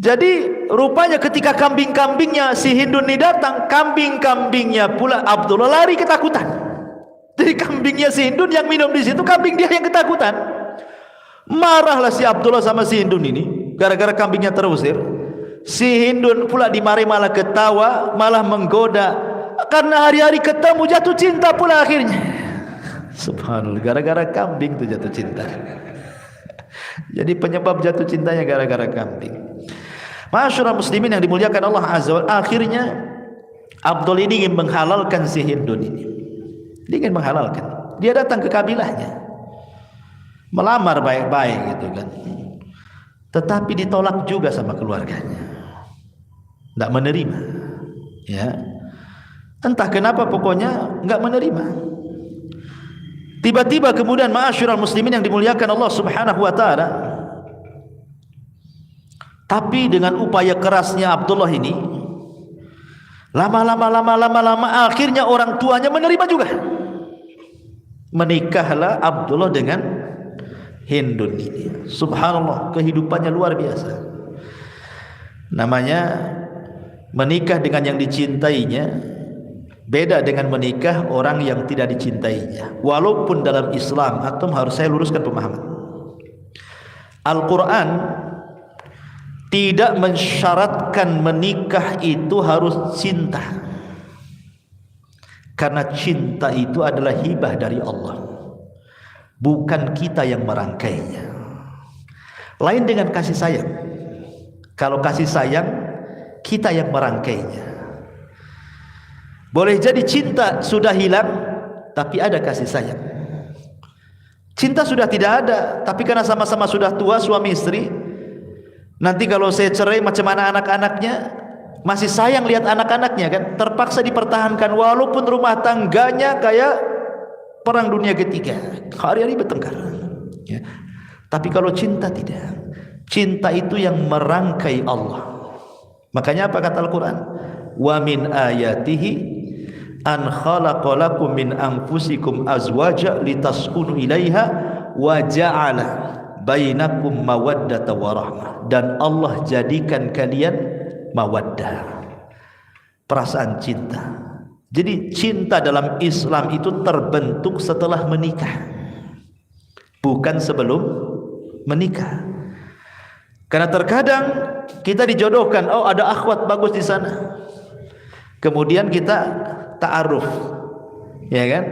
[SPEAKER 2] Jadi rupanya ketika kambing-kambingnya si Hindun ini datang, kambing-kambingnya pula Abdullah lari ketakutan. Jadi kambingnya si Hindun yang minum di situ, kambing dia yang ketakutan. Marahlah si Abdullah sama si Hindun ini gara-gara kambingnya terusir. Si Hindun pula dimarahi, malah ketawa, malah menggoda. Karena hari-hari ketemu jatuh cinta pula akhirnya. Subhanallah, gara-gara kambing tuh jatuh cinta. Jadi penyebab jatuh cintanya gara-gara kambing. Ma'asyiral muslimin yang dimuliakan Allah Azza wa Jalla, akhirnya Abdul ini ingin menghalalkan si Hindun ini. Dia ingin menghalalkan. Dia datang ke kabilahnya, melamar baik-baik gitu kan. Tetapi ditolak juga sama keluarganya, tidak menerima. Ya, entah kenapa pokoknya nggak menerima. Tiba-tiba kemudian ma'asyiral muslimin yang dimuliakan Allah Subhanahu wa taala, tapi dengan upaya kerasnya Abdullah ini, lama-lama akhirnya orang tuanya menerima juga. Menikahlah Abdullah dengan Hindun ini. Subhanallah, kehidupannya luar biasa. Namanya menikah dengan yang dicintainya beda dengan menikah orang yang tidak dicintainya. Walaupun dalam Islam, antum harus saya luruskan pemahaman. Al-Quran tidak mensyaratkan menikah itu harus cinta. Karena cinta itu adalah hibah dari Allah, bukan kita yang merangkainya. Lain dengan kasih sayang. Kalau kasih sayang, kita yang merangkainya. Boleh jadi cinta sudah hilang, tapi ada kasih sayang. Cinta sudah tidak ada, tapi karena sama-sama sudah tua, suami istri, nanti kalau saya cerai macam mana anak-anaknya, masih sayang lihat anak-anaknya kan, terpaksa dipertahankan walaupun rumah tangganya kayak perang dunia ketiga, hari-hari bertengkar ya. Tapi kalau cinta tidak. Cinta itu yang merangkai Allah. Makanya apa kata Al-Quran? Wa min ayatihi an khalaqalakum min anfusikum azwaja litaskunu ilaiha wa ja'ala bainakum mawaddata wa rahmah. Dan Allah jadikan kalian mawaddah, perasaan cinta. Jadi cinta dalam Islam itu terbentuk setelah menikah, bukan sebelum menikah. Karena terkadang kita dijodohkan, oh ada akhwat bagus di sana, kemudian kita ta'aruf, ya kan?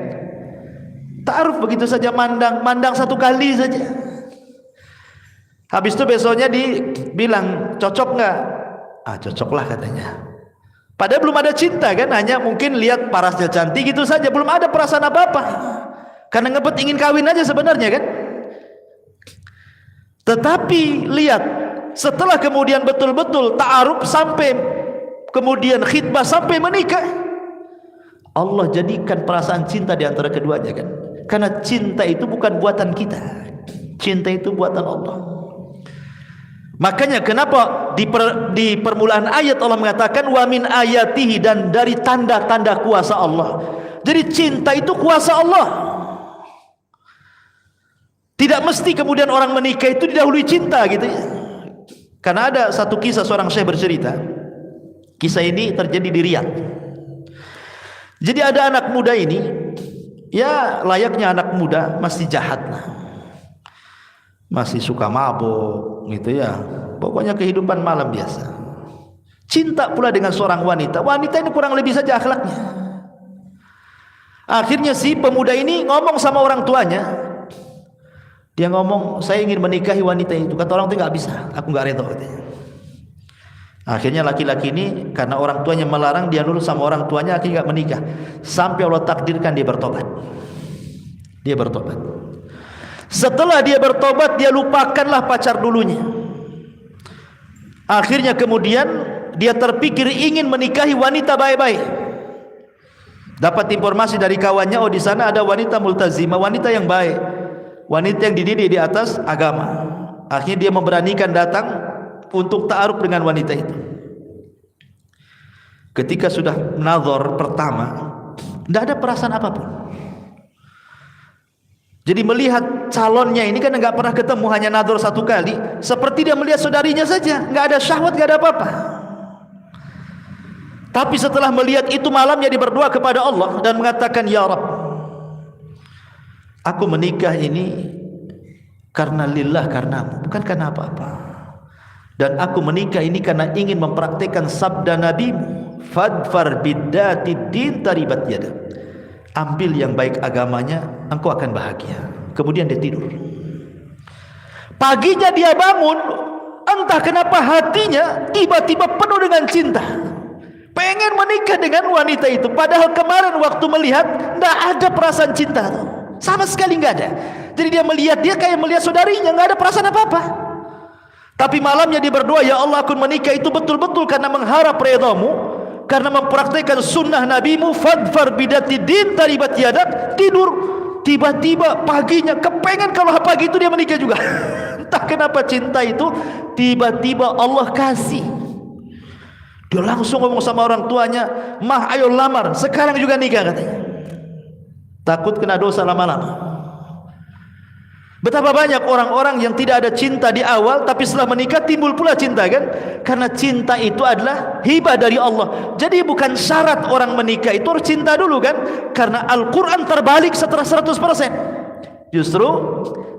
[SPEAKER 2] Ta'aruf begitu saja, mandang satu kali saja. Habis itu besoknya dibilang cocok nggak? Cocoklah katanya. Padahal belum ada cinta kan, hanya mungkin lihat parasnya cantik gitu saja, belum ada perasaan apa-apa. Karena ngebet ingin kawin aja sebenarnya kan. Tetapi lihat, setelah kemudian betul-betul ta'aruf sampai kemudian khitbah sampai menikah, Allah jadikan perasaan cinta di antara keduanya kan. Karena cinta itu bukan buatan kita, cinta itu buatan Allah. Makanya kenapa di permulaan ayat Allah mengatakan wa min ayatihi, dan dari tanda-tanda kuasa Allah. Jadi cinta itu kuasa Allah. Tidak mesti kemudian orang menikah itu didahului cinta gitu ya. Karena ada satu kisah seorang syekh bercerita. Kisah ini terjadi di Riyadh. Jadi ada anak muda ini, ya layaknya anak muda, masih jahat lah, masih suka mabuk gitu ya. Pokoknya kehidupan malam biasa. Cinta pula dengan seorang wanita. Wanita ini kurang lebih saja akhlaknya. Akhirnya si pemuda ini ngomong sama orang tuanya. Dia ngomong, saya ingin menikahi wanita itu. Kata orang itu nggak bisa, aku nggak rela katanya. Akhirnya laki-laki ini karena orang tuanya melarang, dia nurut sama orang tuanya, akhirnya nggak menikah. Sampai Allah takdirkan dia bertobat. Dia bertobat. Setelah dia bertobat, dia lupakanlah pacar dulunya. Akhirnya kemudian dia terpikir ingin menikahi wanita baik-baik. Dapat informasi dari kawannya, oh di sana ada wanita multazimah, wanita yang baik, wanita yang dididik di atas agama. Akhirnya dia memberanikan datang untuk ta'aruf dengan wanita itu. Ketika sudah nazar pertama, tidak ada perasaan apapun. Jadi melihat calonnya ini kan enggak pernah ketemu, hanya nazar satu kali, seperti dia melihat saudarinya saja, enggak ada syahwat, enggak ada apa-apa. Tapi setelah melihat itu, malamnya dia berdoa kepada Allah dan mengatakan, ya Rabb, aku menikah ini karena lillah, karenamu, bukan karena apa-apa. Dan aku menikah ini karena ingin mempraktikkan sabda Nabimu, fadfar biddati din taribat yada. Ambil yang baik agamanya, engkau akan bahagia. Kemudian dia tidur. Paginya dia bangun, entah kenapa hatinya tiba-tiba penuh dengan cinta, pengen menikah dengan wanita itu. Padahal kemarin waktu melihat, tidak ada perasaan cinta, sama sekali nggak ada. Jadi dia melihat, dia kayak melihat saudarinya, nggak ada perasaan apa-apa. Tapi malamnya dia berdoa, ya Allah, aku menikah itu betul-betul karena mengharap redamu, karena mempraktikkan sunnah Nabimu, fadfar bidati din taribat yadak. Tidur, tiba-tiba paginya kepengen kalau pagi itu dia menikah juga. Entah kenapa cinta itu tiba-tiba Allah kasih. Dia langsung ngomong sama orang tuanya, mah ayo lamar, sekarang juga nikah katanya. Takut kena dosa lama-lama. Betapa banyak orang-orang yang tidak ada cinta di awal, tapi setelah menikah timbul pula cinta, kan? Karena cinta itu adalah hibah dari Allah. Jadi bukan syarat orang menikah itu harus cinta dulu, kan? Karena Al-Quran terbalik setelah 100%. Justru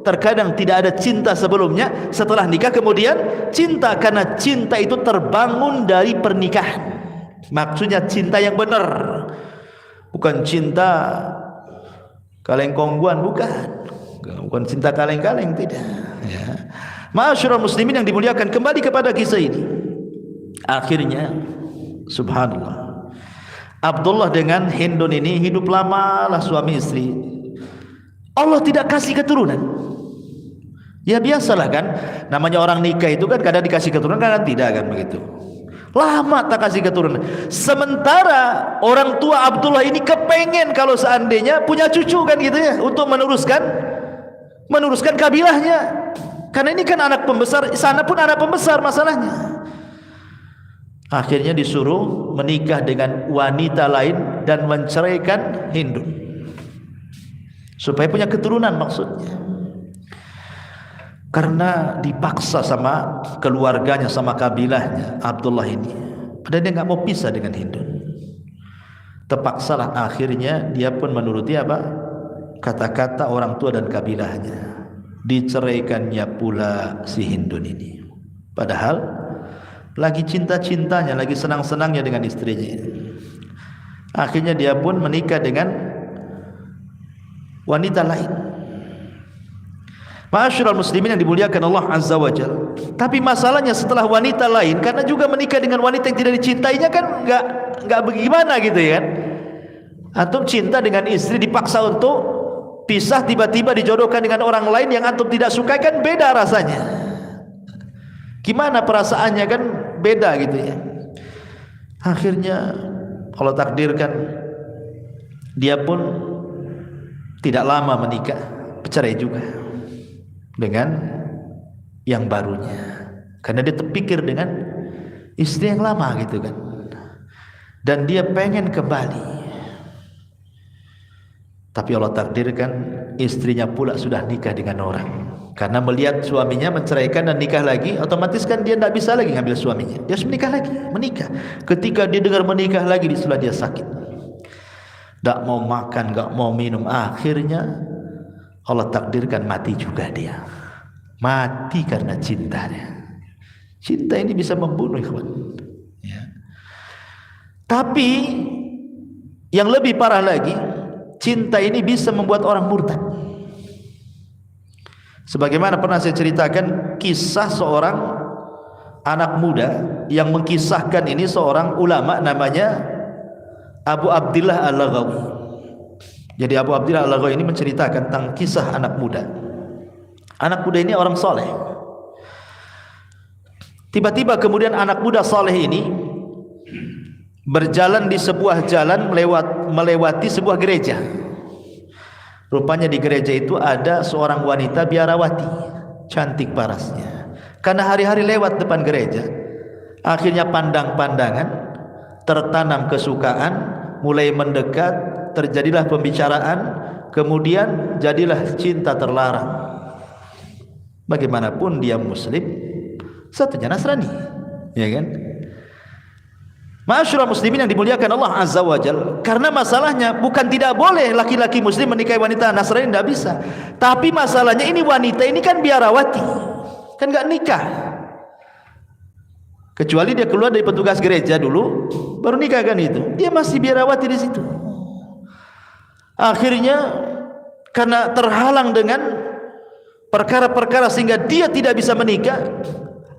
[SPEAKER 2] terkadang tidak ada cinta sebelumnya, setelah nikah kemudian cinta, karena cinta itu terbangun dari pernikahan. Maksudnya cinta yang benar, bukan cinta kaleng-kongguan, bukan cinta kaleng-kaleng, tidak ya. Ma'asyiral muslimin yang dimuliakan, kembali kepada kisah ini. Akhirnya subhanallah, Abdullah dengan Hindun ini hidup lamalah suami istri. Allah tidak kasih keturunan. Ya biasalah kan, namanya orang nikah itu kan kadang dikasih keturunan, kadang tidak, kan begitu. Lama tak kasih keturunan. Sementara orang tua Abdullah ini kepengen kalau seandainya punya cucu, kan gitu ya, untuk meneruskan kabilahnya. Karena ini kan anak pembesar, sana pun anak pembesar masalahnya. Akhirnya disuruh menikah dengan wanita lain dan menceraikan Hindun, supaya punya keturunan maksudnya. Karena dipaksa sama keluarganya, sama kabilahnya Abdullah ini, padahal dia nggak mau pisah dengan Hindun. Terpaksalah akhirnya dia pun menuruti apa kata-kata orang tua dan kabilahnya. Diceraikannya pula si Hindun ini, padahal lagi cinta-cintanya, lagi senang-senangnya dengan istrinya. Akhirnya dia pun menikah dengan wanita lain. Ma'asyiral muslimin yang dimuliakan Allah Azza wa Jalla. Tapi masalahnya setelah wanita lain, karena juga menikah dengan wanita yang tidak dicintainya, kan enggak bagaimana gitu ya kan. Antum cinta dengan istri dipaksa untuk pisah, tiba-tiba dijodohkan dengan orang lain yang antum tidak suka, kan beda rasanya. Gimana perasaannya, kan beda gitu ya. Akhirnya Allah takdirkan dia pun tidak lama menikah, bercerai juga dengan yang barunya, karena dia terpikir dengan istri yang lama gitu kan, dan dia pengen kembali, tapi Allah takdirkan istrinya pula sudah nikah dengan orang. Karena melihat suaminya menceraikan dan nikah lagi, otomatis kan dia tidak bisa lagi ngambil suaminya, dia harus menikah lagi. Ketika dia dengar menikah lagi, setelah dia sakit, tak mau makan, tak mau minum, akhirnya Allah takdirkan mati juga dia. Mati karena cintanya. Cinta ini bisa membunuh, ikhwan. Ya. Tapi yang lebih parah lagi, cinta ini bisa membuat orang murtad. Sebagaimana pernah saya ceritakan kisah seorang anak muda yang mengkisahkan ini, seorang ulama namanya Abu Abdillah Al-Laghawi. Jadi Abu Abdillah Al-Laghawi ini menceritakan tentang kisah anak muda. Anak muda ini orang soleh. Tiba-tiba kemudian anak muda soleh ini berjalan di sebuah jalan melewati sebuah gereja. Rupanya di gereja itu ada seorang wanita biarawati, cantik parasnya. Karena hari-hari lewat depan gereja, akhirnya pandang-pandangan, tertanam kesukaan, mulai mendekat, terjadilah pembicaraan, kemudian jadilah cinta terlarang. Bagaimanapun dia muslim, satunya Nasrani, ya kan? Ma'asyiral muslimin yang dimuliakan Allah Azza wa Jalla. Karena masalahnya bukan tidak boleh laki-laki muslim menikahi wanita Nasrani, tidak bisa. Tapi masalahnya ini wanita ini kan biarawati, kan enggak nikah. Kecuali dia keluar dari petugas gereja dulu, baru nikah kan itu. Dia masih biarawati di situ. Akhirnya karena terhalang dengan perkara-perkara sehingga dia tidak bisa menikah.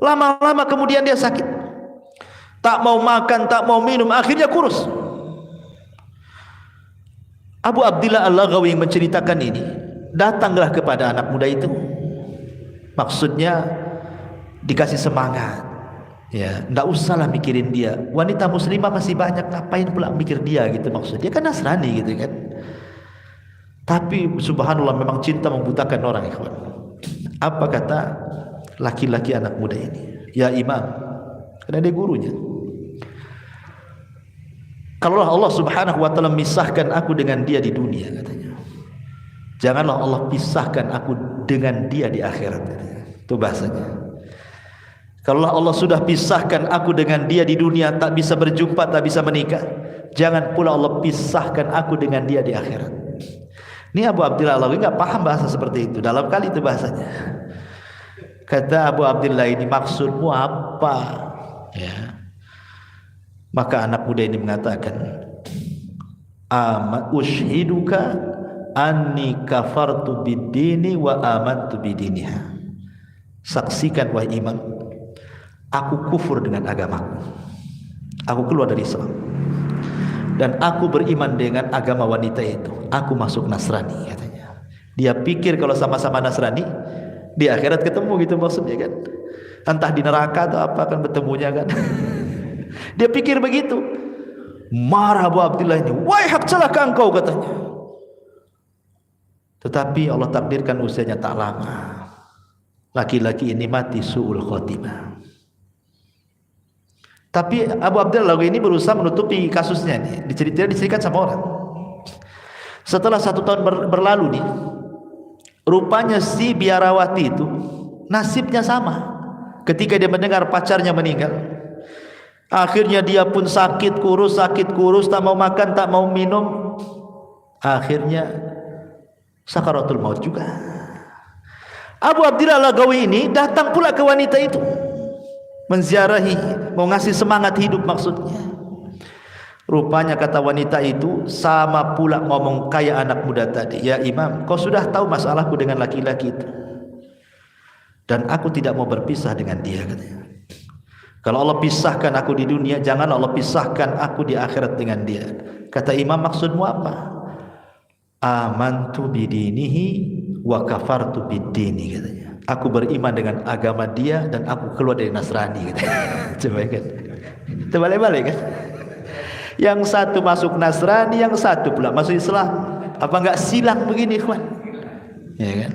[SPEAKER 2] Lama-lama kemudian dia sakit. Tak mau makan, tak mau minum, akhirnya kurus. Abu Abdillah Al-Laghawi menceritakan ini. Datanglah kepada anak muda itu. Maksudnya dikasih semangat. Ya, enggak usahlah mikirin dia. Wanita muslimah masih banyak, ngapain pula mikir dia gitu maksudnya. Dia kan Nasrani gitu kan. Tapi subhanallah memang cinta membutakan orang, ikhwan. Apa kata laki-laki anak muda ini? Ya imam, karena dia gurunya. Kalau Allah subhanahu wa ta'ala misahkan aku dengan dia di dunia, katanya, janganlah Allah pisahkan aku dengan dia di akhirat, katanya. Itu bahasanya. Kalau Allah sudah pisahkan aku dengan dia di dunia, tak bisa berjumpa, tak bisa menikah, jangan pula Allah pisahkan aku dengan dia di akhirat. Ini Abu Abdillah Al-Laghawi enggak paham bahasa seperti itu. Dalam kali itu bahasanya. Kata Abu Abdillah ini, maksudmu apa? Ya. Maka anak muda ini mengatakan, ushiduka anni kafartu bid-dini wa amantu bidiniha. Saksikan wahai imam, aku kufur dengan agamaku. Aku keluar dari Islam. Dan aku beriman dengan agama wanita itu. Aku masuk Nasrani, katanya. Dia pikir kalau sama-sama Nasrani di akhirat ketemu gitu maksudnya kan. Entah di neraka atau apa kan bertemunya kan. Dia pikir begitu. Marah Abu Abdillah ini, wahai hak celaka engkau, katanya. Tetapi Allah takdirkan usianya tak lama, laki-laki ini mati su'ul khotimah. Tapi Abu Abdillah ini berusaha menutupi kasusnya nih. Diceritakan sama orang. Setelah 1 tahun berlalu nih, rupanya si biarawati itu nasibnya sama. Ketika dia mendengar pacarnya meninggal, akhirnya dia pun sakit kurus, tak mau makan, tak mau minum. Akhirnya sakaratul maut juga. Abu Abdillah Al-Laghawi ini datang pula ke wanita itu, menziarahi, mau ngasih semangat hidup maksudnya. Rupanya kata wanita itu sama pula ngomong kayak anak muda tadi. Ya imam, kau sudah tahu masalahku dengan laki-laki itu, dan aku tidak mau berpisah dengan dia, katanya. Kalau Allah pisahkan aku di dunia, jangan Allah pisahkan aku di akhirat dengan dia. Kata imam, maksudmu apa? Amantu bidinihi wa kafartu bidini, katanya. Aku beriman dengan agama dia dan aku keluar dari Nasrani, katanya. Coba kan, terbalik-balik kan. Yang satu masuk Nasrani, yang satu pula masuk Islam. Apa enggak silang begini, ikhwan? Ya kan?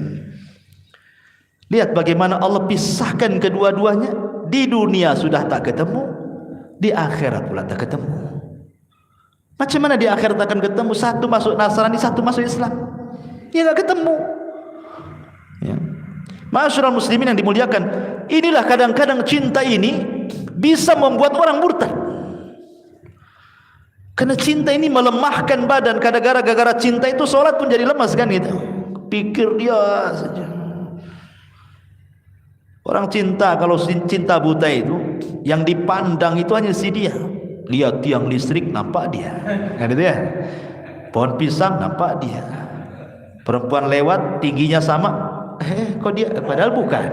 [SPEAKER 2] Lihat bagaimana Allah pisahkan kedua-duanya. Di dunia sudah tak ketemu, Di akhirat pula tak ketemu. Macam mana di akhirat akan ketemu? Satu masuk Nasrani, satu masuk Islam. Ya enggak ketemu. Ya. Ma'asyiral muslimin yang dimuliakan, inilah kadang-kadang cinta ini bisa membuat orang murtad. Karena cinta ini melemahkan badan. Kadang-kadang gara-gara cinta itu sholat pun jadi lemas kan gitu. Pikir dia saja. Orang cinta, kalau cinta buta itu yang dipandang itu hanya si dia. Lihat tiang listrik nampak dia, kan itu ya. Pohon pisang nampak dia. Perempuan lewat tingginya sama, kok dia, padahal bukan.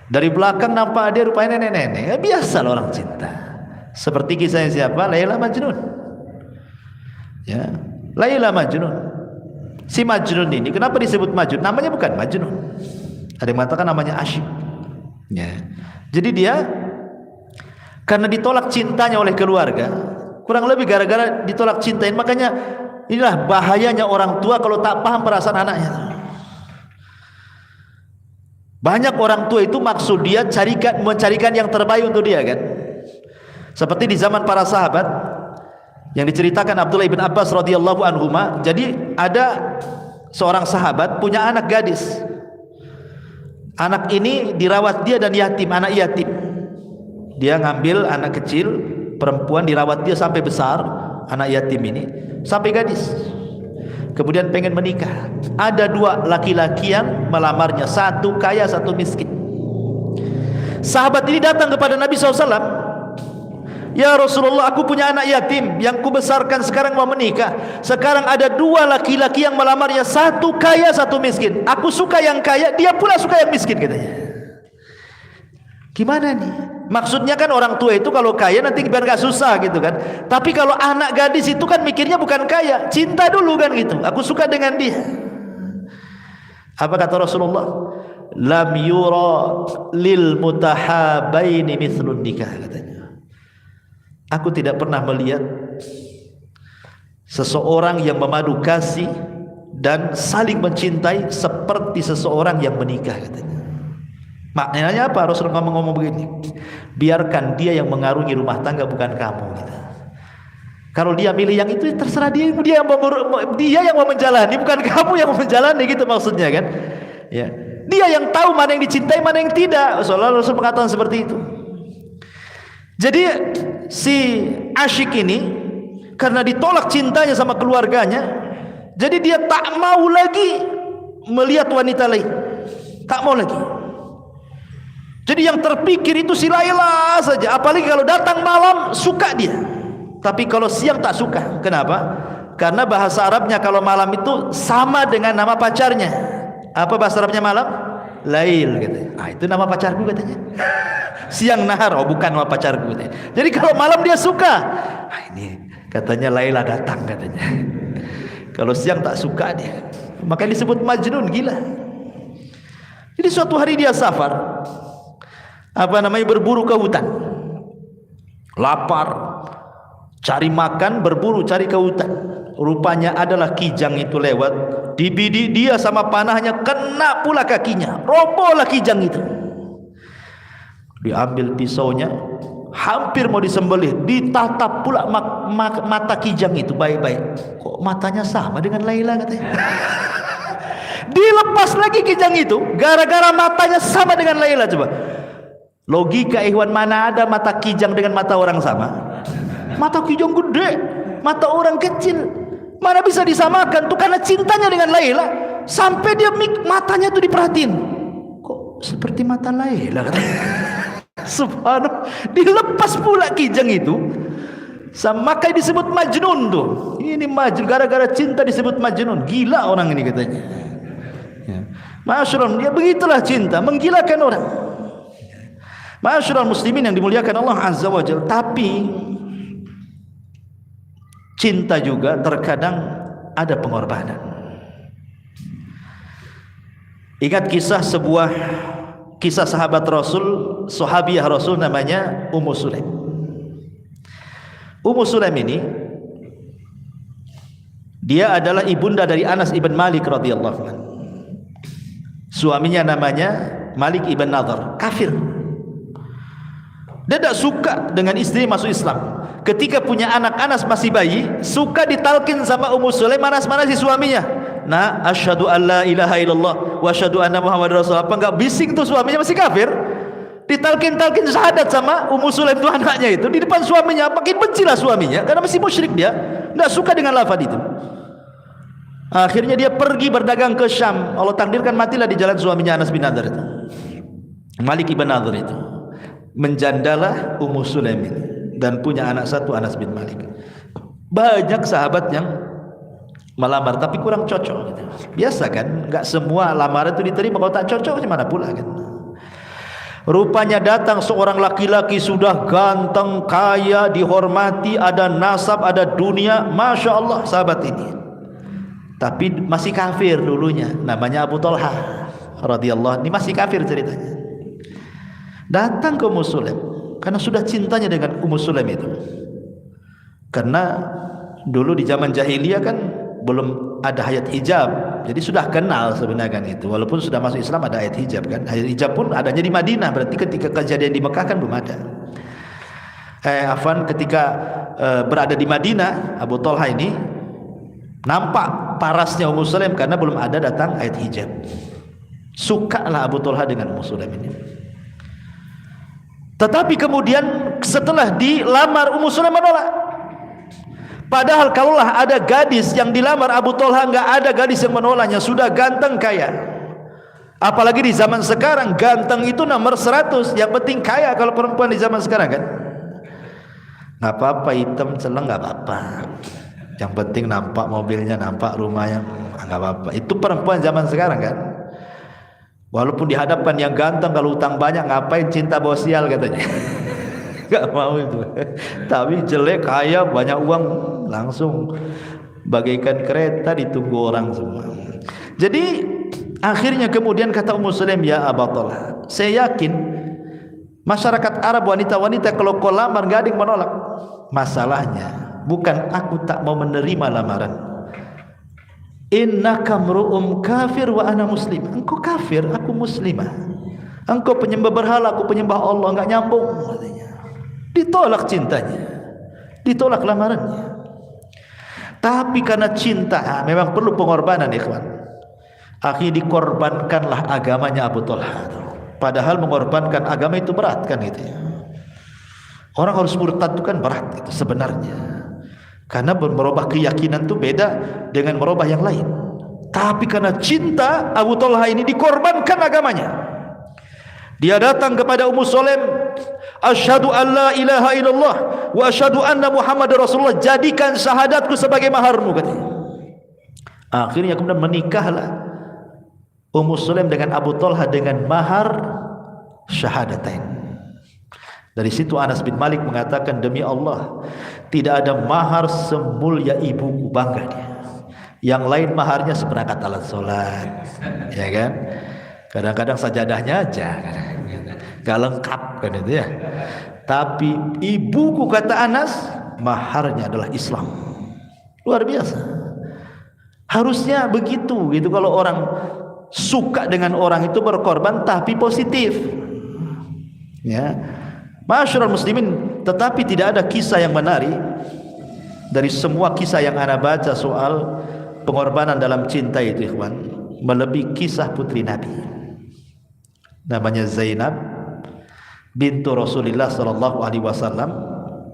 [SPEAKER 2] Dari belakang nampak dia rupanya nenek-nenek. Biasa orang cinta. Seperti kisahnya siapa? Laila Majnun. Ya, Laila Majnun. Si Majnun ini kenapa disebut Majnun? Namanya bukan Majnun. Ada yang mengatakan namanya asyik. Ya. Jadi dia karena ditolak cintanya oleh keluarga, kurang lebih gara-gara ditolak cintain. Makanya inilah bahayanya orang tua kalau tak paham perasaan anaknya. Banyak orang tua itu maksud dia mencarikan yang terbaik untuk dia kan. Seperti di zaman para sahabat yang diceritakan Abdullah bin Abbas radhiyallahu anhuma. Jadi ada seorang sahabat punya anak gadis. Anak ini dirawat dia dan yatim, anak yatim. Dia ngambil anak kecil perempuan, dirawat dia sampai besar, anak yatim ini sampai gadis. Kemudian pengen menikah. Ada dua laki-laki yang melamarnya, satu kaya, satu miskin. Sahabat ini datang kepada Nabi SAW. Ya Rasulullah, aku punya anak yatim yang kubesarkan sekarang mau menikah. Sekarang ada dua laki-laki yang melamarnya, satu kaya, satu miskin. Aku suka yang kaya, dia pula suka yang miskin, katanya. Gimana nih? Maksudnya kan orang tua itu kalau kaya nanti biar gak susah gitu kan. Tapi kalau anak gadis itu kan mikirnya bukan kaya, cinta dulu kan gitu. Aku suka dengan dia. Apa kata Rasulullah? Lam yura lil mutahabaini mithlun nikah, katanya. Aku tidak pernah melihat seseorang yang memadu kasih dan saling mencintai seperti seseorang yang menikah, katanya. Maknanya apa? Rasulullah ngomong begini, biarkan dia yang mengarungi rumah tangga, bukan kamu gitu. Kalau dia milih yang itu, terserah dia yang mau menjalani, bukan kamu yang mau menjalani, gitu maksudnya kan. Ya. Dia yang tahu mana yang dicintai, mana yang tidak. Rasul mengatakan seperti itu. Jadi si asyik ini karena ditolak cintanya sama keluarganya, jadi dia tak mau lagi melihat wanita lain, tak mau lagi. Jadi yang terpikir itu si Laila saja. Apalagi kalau datang malam suka dia, tapi kalau siang tak suka. Kenapa? Karena bahasa Arabnya kalau malam itu sama dengan nama pacarnya. Apa bahasa Arabnya malam? Lail, katanya. Ah, itu nama pacarku, katanya. Siang nahar, oh bukan nama pacarku, katanya. Jadi kalau malam dia suka. Ah, ini katanya Laila datang, katanya. Kalau siang tak suka dia. Makanya disebut Majnun, gila. Jadi suatu hari dia safar, berburu ke hutan. Lapar, cari makan, berburu, cari ke hutan. Rupanya adalah kijang itu lewat, dibidik dia sama panahnya, kena pula kakinya, robohlah kijang itu. Diambil pisaunya, hampir mau disembelih, ditatap pula mata kijang itu baik-baik. Kok matanya sama dengan Laila, katanya. Dilepas lagi kijang itu, gara-gara matanya sama dengan Laila. Coba logika ikhwan, mana ada mata kijang dengan mata orang sama? Mata kijang gede, mata orang kecil. Mana bisa disamakan tuh? Karena cintanya dengan Laila sampai dia matanya tuh diperhatiin. Kok seperti mata Laila? Subhanallah. Dilepas pula kijang itu. Makanya disebut Majnun tuh. Ini Majnun, gara-gara cinta disebut Majnun. Gila orang ini, katanya. Ya. Ma'asyiral, ya begitulah cinta, menggilakan orang. Ma'asyiral muslimin yang dimuliakan Allah Azza wa Jalla. Tapi cinta juga terkadang ada pengorbanan. Ingat kisah sahabat Rasul, sahabiah Rasul namanya Ummu Sulaim. Ummu Sulaim ini dia adalah ibunda dari Anas ibn Malik radhiyallahu anhu. Suaminya namanya Malik ibn Nadhr, kafir. Dia tidak suka dengan istri masuk Islam. Ketika punya anak, Anas masih bayi, suka ditalkin sama Ummu Sulaim, manas-manas si suaminya. Nah, asyhadu an la ilaha illallah wa asyhadu anna Muhammadar Rasulullah. Apa enggak bising tuh suaminya, masih kafir? Ditalkin-talkin syahadat sama Ummu Sulaim tuh anaknya itu di depan suaminya. Makin bencilah suaminya karena masih musyrik dia. Tidak suka dengan lafaz itu. Akhirnya dia pergi berdagang ke Syam. Allah takdirkan matilah di jalan suaminya Anas bin Nadhr itu. Malik ibn Nadhr itu. Menjandalah Ummu Sulaim ini dan punya anak satu, Anas bin Malik. Banyak sahabat yang melamar tapi kurang cocok gitu. Biasa kan, enggak semua lamaran itu diterima. Kalau tak cocok gimana pula kan. Rupanya datang seorang laki-laki sudah ganteng, kaya, dihormati, ada nasab, ada dunia, Masya Allah sahabat ini. Tapi masih kafir dulunya, namanya Abu Talha radhiyallahu. Ini masih kafir ceritanya. Datang ke Ummu Sulaim karena sudah cintanya dengan Ummu Sulaim itu. Karena dulu di zaman jahiliyah kan belum ada hayat hijab, jadi sudah kenal sebenarnya kan itu. Walaupun sudah masuk Islam ada hayat hijab kan. Hayat hijab pun adanya di Madinah, berarti ketika kejadian di Mekah kan belum ada. Ketika berada di Madinah, Abu Talha ini nampak parasnya Ummu Sulaim karena belum ada datang hayat hijab. Sukalah Abu Talha dengan Ummu Sulaim ini. Tetapi kemudian setelah dilamar, Ummu Sulaim menolak. Padahal kalaulah ada gadis yang dilamar Abu Talha, enggak ada gadis yang menolaknya, sudah ganteng kaya. Apalagi di zaman sekarang ganteng itu nomor 100, yang penting kaya kalau perempuan di zaman sekarang kan. Enggak apa-apa hitam celeng, enggak apa-apa. Yang penting nampak mobilnya, nampak rumahnya, enggak apa-apa. Itu perempuan zaman sekarang kan. Walaupun dihadapkan yang ganteng, kalau utang banyak ngapain cinta bosial katanya. Gak mau itu. Tapi jelek, kaya, banyak uang, langsung bagaikan kereta ditunggu orang semua. Jadi akhirnya kemudian kata Ummu Sulaim, ya Abu Talha, saya yakin masyarakat Arab, wanita-wanita kalau kau lamar gak ada yang menolak. Masalahnya bukan aku tak mau menerima lamaran. Innaka mru'um kafir wa ana muslim. Engkau kafir, aku muslimah. Engkau penyembah berhala, aku penyembah Allah. Enggak nyambung katanya. Ditolak cintanya, ditolak lamarannya. Tapi karena cinta memang perlu pengorbanan, ikhwan. Akhirnya dikorbankanlah agamanya Abu Talha. Padahal mengorbankan agama itu berat kan gitu ya. Orang harus murtad itu kan berat itu sebenarnya. Karena merubah keyakinan itu beda dengan merubah yang lain. Tapi karena cinta, Abu Talha ini dikorbankan agamanya. Dia datang kepada Ummu Sulaim, asyhadu an la ilaha illallah wa asyhadu anna Muhammadar Rasulullah, jadikan syahadatku sebagai maharmu katanya. Akhirnya kemudian menikahlah Ummu Sulaim dengan Abu Talha dengan mahar syahadatain. Dari situ Anas bin Malik mengatakan, demi Allah tidak ada mahar semulia ibuku, bangga dia. Yang lain maharnya seperangkat alat sholat, ya kan? Kadang-kadang sajadahnya aja, gak lengkap kan itu ya. Tapi ibuku, kata Anas, maharnya adalah Islam. Luar biasa. Harusnya begitu gitu. Kalau orang suka dengan orang itu berkorban tapi positif, ya. Masyarul muslimin, tetapi tidak ada kisah yang menarik dari semua kisah yang ana baca soal pengorbanan dalam cinta itu, ikhwan, melebihi kisah putri Nabi. Namanya Zainab bintu Rasulullah sallallahu alaihi wasallam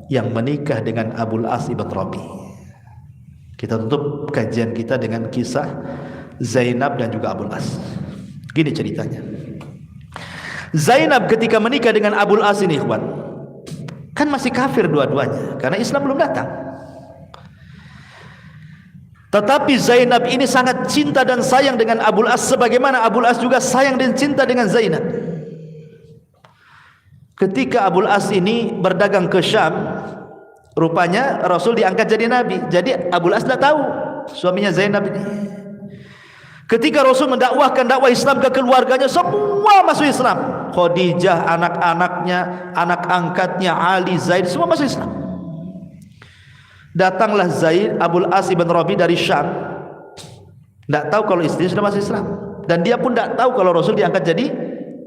[SPEAKER 2] yang menikah dengan Abul As ibn Rabi. Kita tutup kajian kita dengan kisah Zainab dan juga Abul As. Gini ceritanya. Zainab ketika menikah dengan Abul As ini, ikhwan, kan masih kafir dua-duanya karena Islam belum datang. Tetapi Zainab ini sangat cinta dan sayang dengan Abul As, sebagaimana Abul As juga sayang dan cinta dengan Zainab. Ketika Abul As ini berdagang ke Syam, rupanya Rasul diangkat jadi nabi. Jadi Abul As tidak tahu suaminya Zainab ini. Ketika Rasul mendakwahkan dakwah Islam ke keluarganya, semua masuk Islam. Khadijah, anak-anaknya, anak angkatnya, Ali, Zaid, semua masuk Islam. Datanglah Zaid Abul As ibn Rabi dari Syam, tidak tahu kalau istrinya sudah masuk Islam, dan dia pun tidak tahu kalau Rasul diangkat jadi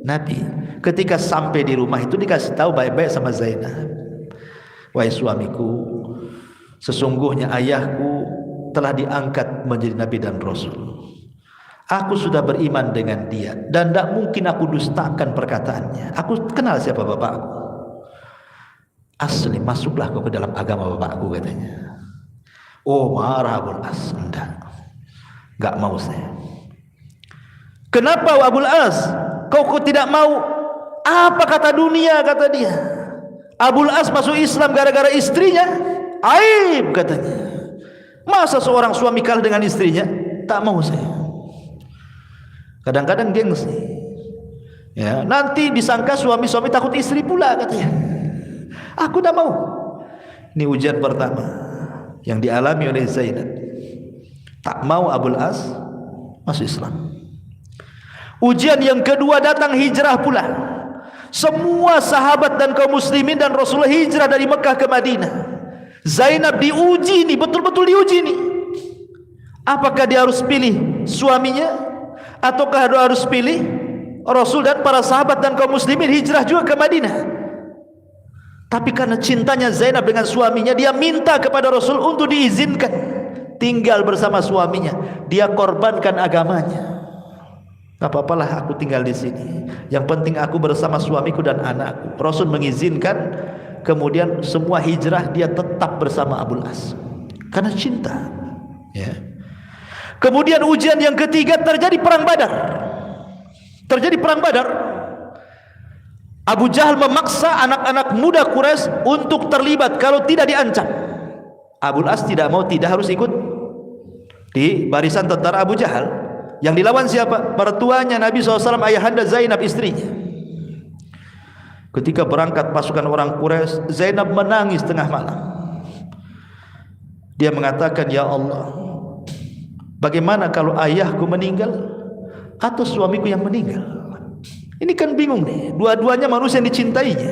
[SPEAKER 2] nabi. Ketika sampai di rumah itu dikasih tahu baik-baik sama Zainab, wahai suamiku, sesungguhnya ayahku telah diangkat menjadi nabi dan rasul. Aku sudah beriman dengan dia dan tidak mungkin aku dustakan perkataannya. Aku kenal siapa bapakku. Asli, masuklah kau ke dalam agama bapakku, katanya. Oh, marah Abul As. Enggak mau saya. Kenapa Abul As? Kau tidak mau? Apa kata dunia, kata dia. Abul As masuk Islam gara-gara istrinya. Aib, katanya. Masa seorang suami kalah dengan istrinya? Tak mau saya. Kadang-kadang gengsi. Ya, nanti disangka suami-suami takut istri pula, katanya. Aku tak mau. Ini ujian pertama yang dialami oleh Zainab. Tak mau Abul As masuk Islam. Ujian yang kedua datang hijrah pula. Semua sahabat dan kaum muslimin dan Rasulullah hijrah dari Mekah ke Madinah. Zainab diuji nih, betul-betul diuji nih. Apakah dia harus pilih suaminya, ataukah dia harus pilih Rasul dan para sahabat dan kaum muslimin hijrah juga ke Madinah? Tapi karena cintanya Zainab dengan suaminya, dia minta kepada Rasul untuk diizinkan tinggal bersama suaminya. Dia korbankan agamanya. Tak apa-apalah aku tinggal di sini. Yang penting aku bersama suamiku dan anakku. Rasul mengizinkan. Kemudian semua hijrah, dia tetap bersama Abul As karena cinta. Ya. Kemudian ujian yang ketiga terjadi perang Badar. Terjadi perang Badar. Abu Jahal memaksa anak-anak muda Quraisy untuk terlibat kalau tidak diancam. Abul As tidak mau, tidak harus ikut di barisan tentara Abu Jahal. Yang dilawan siapa? Mertuanya Nabi SAW, ayahanda Zainab, istrinya. Ketika berangkat pasukan orang Quraisy, Zainab menangis tengah malam. Dia mengatakan, ya Allah, bagaimana kalau ayahku meninggal atau suamiku yang meninggal? Ini kan bingung nih. Dua-duanya manusia yang dicintainya.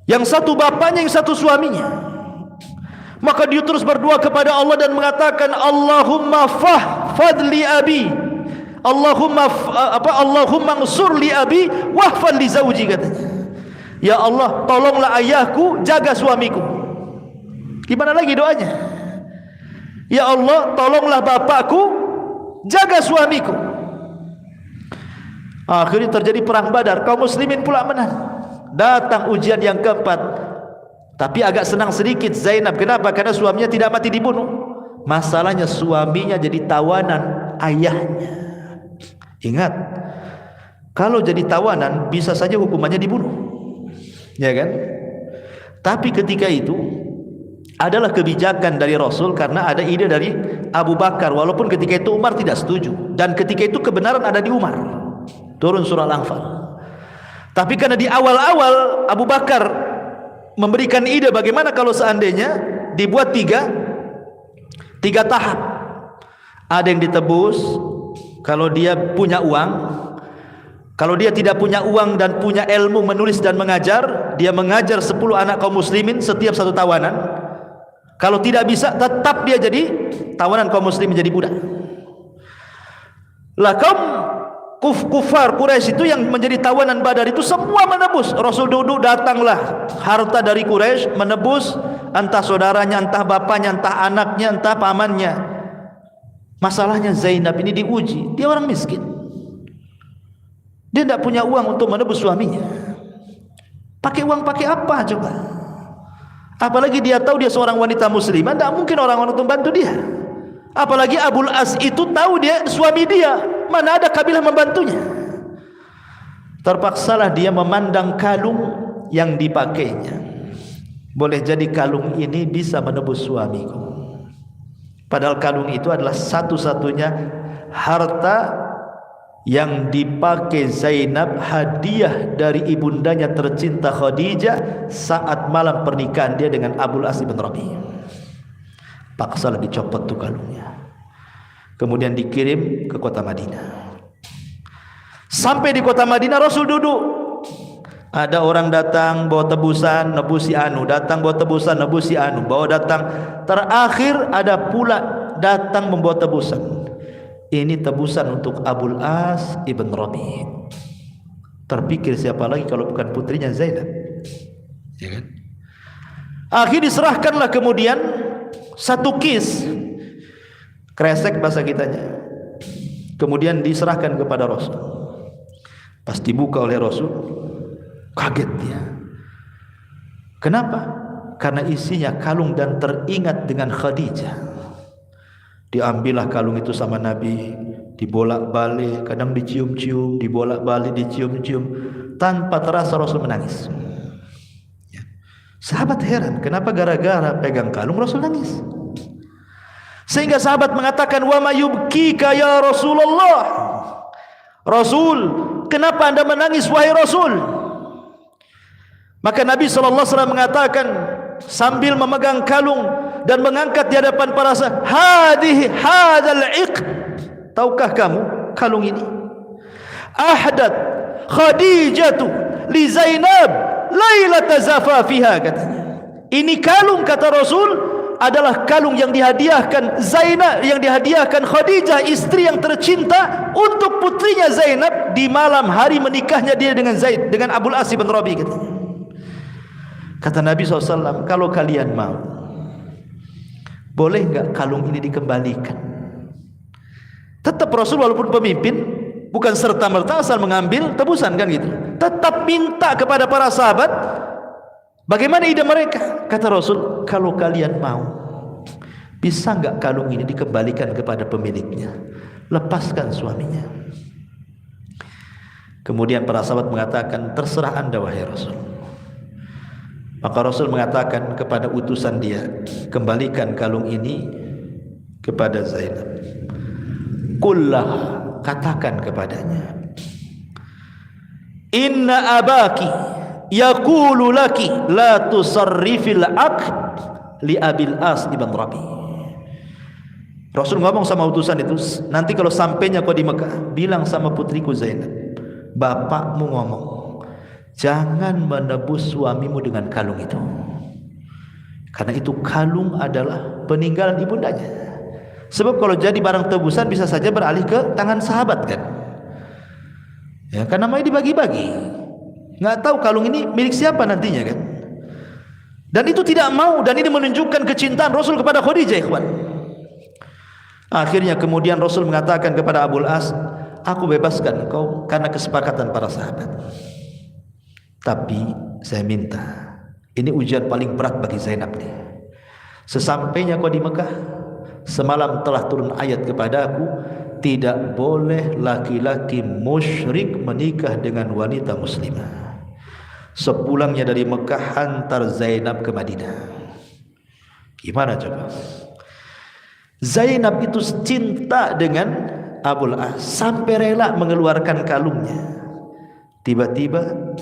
[SPEAKER 2] Yang satu bapaknya, yang satu suaminya. Maka dia terus berdoa kepada Allah dan mengatakan, Allahumma fadli abi, Allahumma ansur li abi wahfad li zawji, katanya. Ya Allah, tolonglah ayahku, jaga suamiku. Gimana lagi doanya? Ya Allah, tolonglah bapakku, jaga suamiku. Akhirnya terjadi perang Badar. Kaum muslimin pula menang. Datang ujian yang keempat. Tapi agak senang sedikit Zainab. Kenapa? Karena suaminya tidak mati dibunuh. Masalahnya suaminya jadi tawanan ayahnya. Ingat, kalau jadi tawanan bisa saja hukumannya dibunuh, ya kan? Tapi ketika itu adalah kebijakan dari Rasul karena ada ide dari Abu Bakar. Walaupun ketika itu Umar tidak setuju, dan ketika itu kebenaran ada di Umar. Turun surah Al-Anfal. Tapi karena di awal-awal Abu Bakar memberikan ide bagaimana kalau seandainya dibuat tiga tahap. Ada yang ditebus kalau dia punya uang. Kalau dia tidak punya uang dan punya ilmu menulis dan mengajar, dia mengajar 10 anak kaum muslimin setiap satu tawanan. Kalau tidak bisa, tetap dia jadi tawanan kaum muslimin, jadi budak. Lah kaum kufar Quraisy itu yang menjadi tawanan Badar itu semua menebus. Rasul duduk, datanglah harta dari Quraisy menebus entah saudaranya, entah bapaknya, entah anaknya, entah pamannya. Masalahnya Zainab ini diuji, dia orang miskin. Dia tidak punya uang untuk menebus suaminya. Pakai uang pakai apa coba? Apalagi dia tahu dia seorang wanita muslimah, tidak mungkin orang-orang untuk membantu dia. Apalagi Abul As itu tahu dia suami dia, mana ada kabilah membantunya. Terpaksalah dia memandang kalung yang dipakainya. Boleh jadi kalung ini bisa menebus suamiku. Padahal kalung itu adalah satu-satunya harta yang dipakai Zainab, hadiah dari ibundanya tercinta Khadijah saat malam pernikahan dia dengan Abul As bin Rabi. Paksalah dicopot tuh kalungnya, kemudian dikirim ke kota Madinah. Sampai di kota Madinah Rasul duduk. Ada orang datang bawa tebusan, nebusi anu, datang bawa tebusan, nebusi anu, bawa datang. Terakhir ada pula datang membawa tebusan. Ini tebusan untuk Abul As ibn Rabi'. Terpikir siapa lagi kalau bukan putrinya Zainab, ya kan? Akhirnya diserahkanlah kemudian satu kis kresek bahasa kitanya, kemudian diserahkan kepada Rasul. Pas dibuka oleh Rasul, kaget dia. Kenapa? Karena isinya kalung dan teringat dengan Khadijah. Diambillah kalung itu sama Nabi, dibolak-balik, kadang dicium-cium, dibolak-balik, dicium-cium, tanpa terasa Rasul menangis. Ya. Sahabat heran, kenapa gara-gara pegang kalung Rasul nangis? Sehingga sahabat mengatakan, wa ma yubkika ya Rasulullah. Rasul, kenapa Anda menangis wahai Rasul? Maka Nabi SAW mengatakan sambil memegang kalung dan mengangkat di hadapan para sahabat, hadzal iqd. Tahukah kamu kalung ini? Ahdat Khadijatu li Zainab lailata zafafiha, katanya. Ini kalung, kata Rasul, adalah kalung yang dihadiahkan Zainab, yang dihadiahkan Khadijah, istri yang tercinta, untuk putrinya Zainab di malam hari menikahnya dia dengan Zaid, dengan Abul As bin Rabi', katanya. Kata Nabi SAW, kalau kalian mau, boleh enggak kalung ini dikembalikan? Tetap Rasul walaupun pemimpin, bukan serta-merta asal mengambil tebusan, kan gitu. Tetap minta kepada para sahabat, bagaimana ide mereka? Kata Rasul, kalau kalian mau, bisa enggak kalung ini dikembalikan kepada pemiliknya? Lepaskan suaminya. Kemudian para sahabat mengatakan, terserah Anda wahai Rasul. Maka Rasul mengatakan kepada utusan dia, kembalikan kalung ini kepada Zainab. Qullah, katakan kepadanya, inna abaki yaqulu laki la tusarrifil aqd li Abil As ibn Rabi'. Rasul ngomong sama utusan itu, nanti kalau sampainya kau di Mekah, bilang sama putriku Zainab, bapakmu ngomong, jangan menebus suamimu dengan kalung itu, karena itu kalung adalah peninggalan ibundanya. Sebab kalau jadi barang tebusan bisa saja beralih ke tangan sahabat, kan? Ya, karena namanya dibagi-bagi, nggak tahu kalung ini milik siapa nantinya, kan? Dan itu tidak mau, dan ini menunjukkan kecintaan Rasul kepada Khadijah, ikhwan. Akhirnya kemudian Rasul mengatakan kepada Abul As, aku bebaskan kau karena kesepakatan para sahabat. Tapi saya minta, ini ujian paling berat bagi Zainab nih. Sesampainya kau di Mekah, semalam telah turun ayat kepadaku, tidak boleh laki-laki musyrik menikah dengan wanita muslimah. Sepulangnya dari Mekah, hantar Zainab ke Madinah. Gimana coba? Zainab itu cinta dengan Abul As sampai rela mengeluarkan kalungnya. Tiba-tiba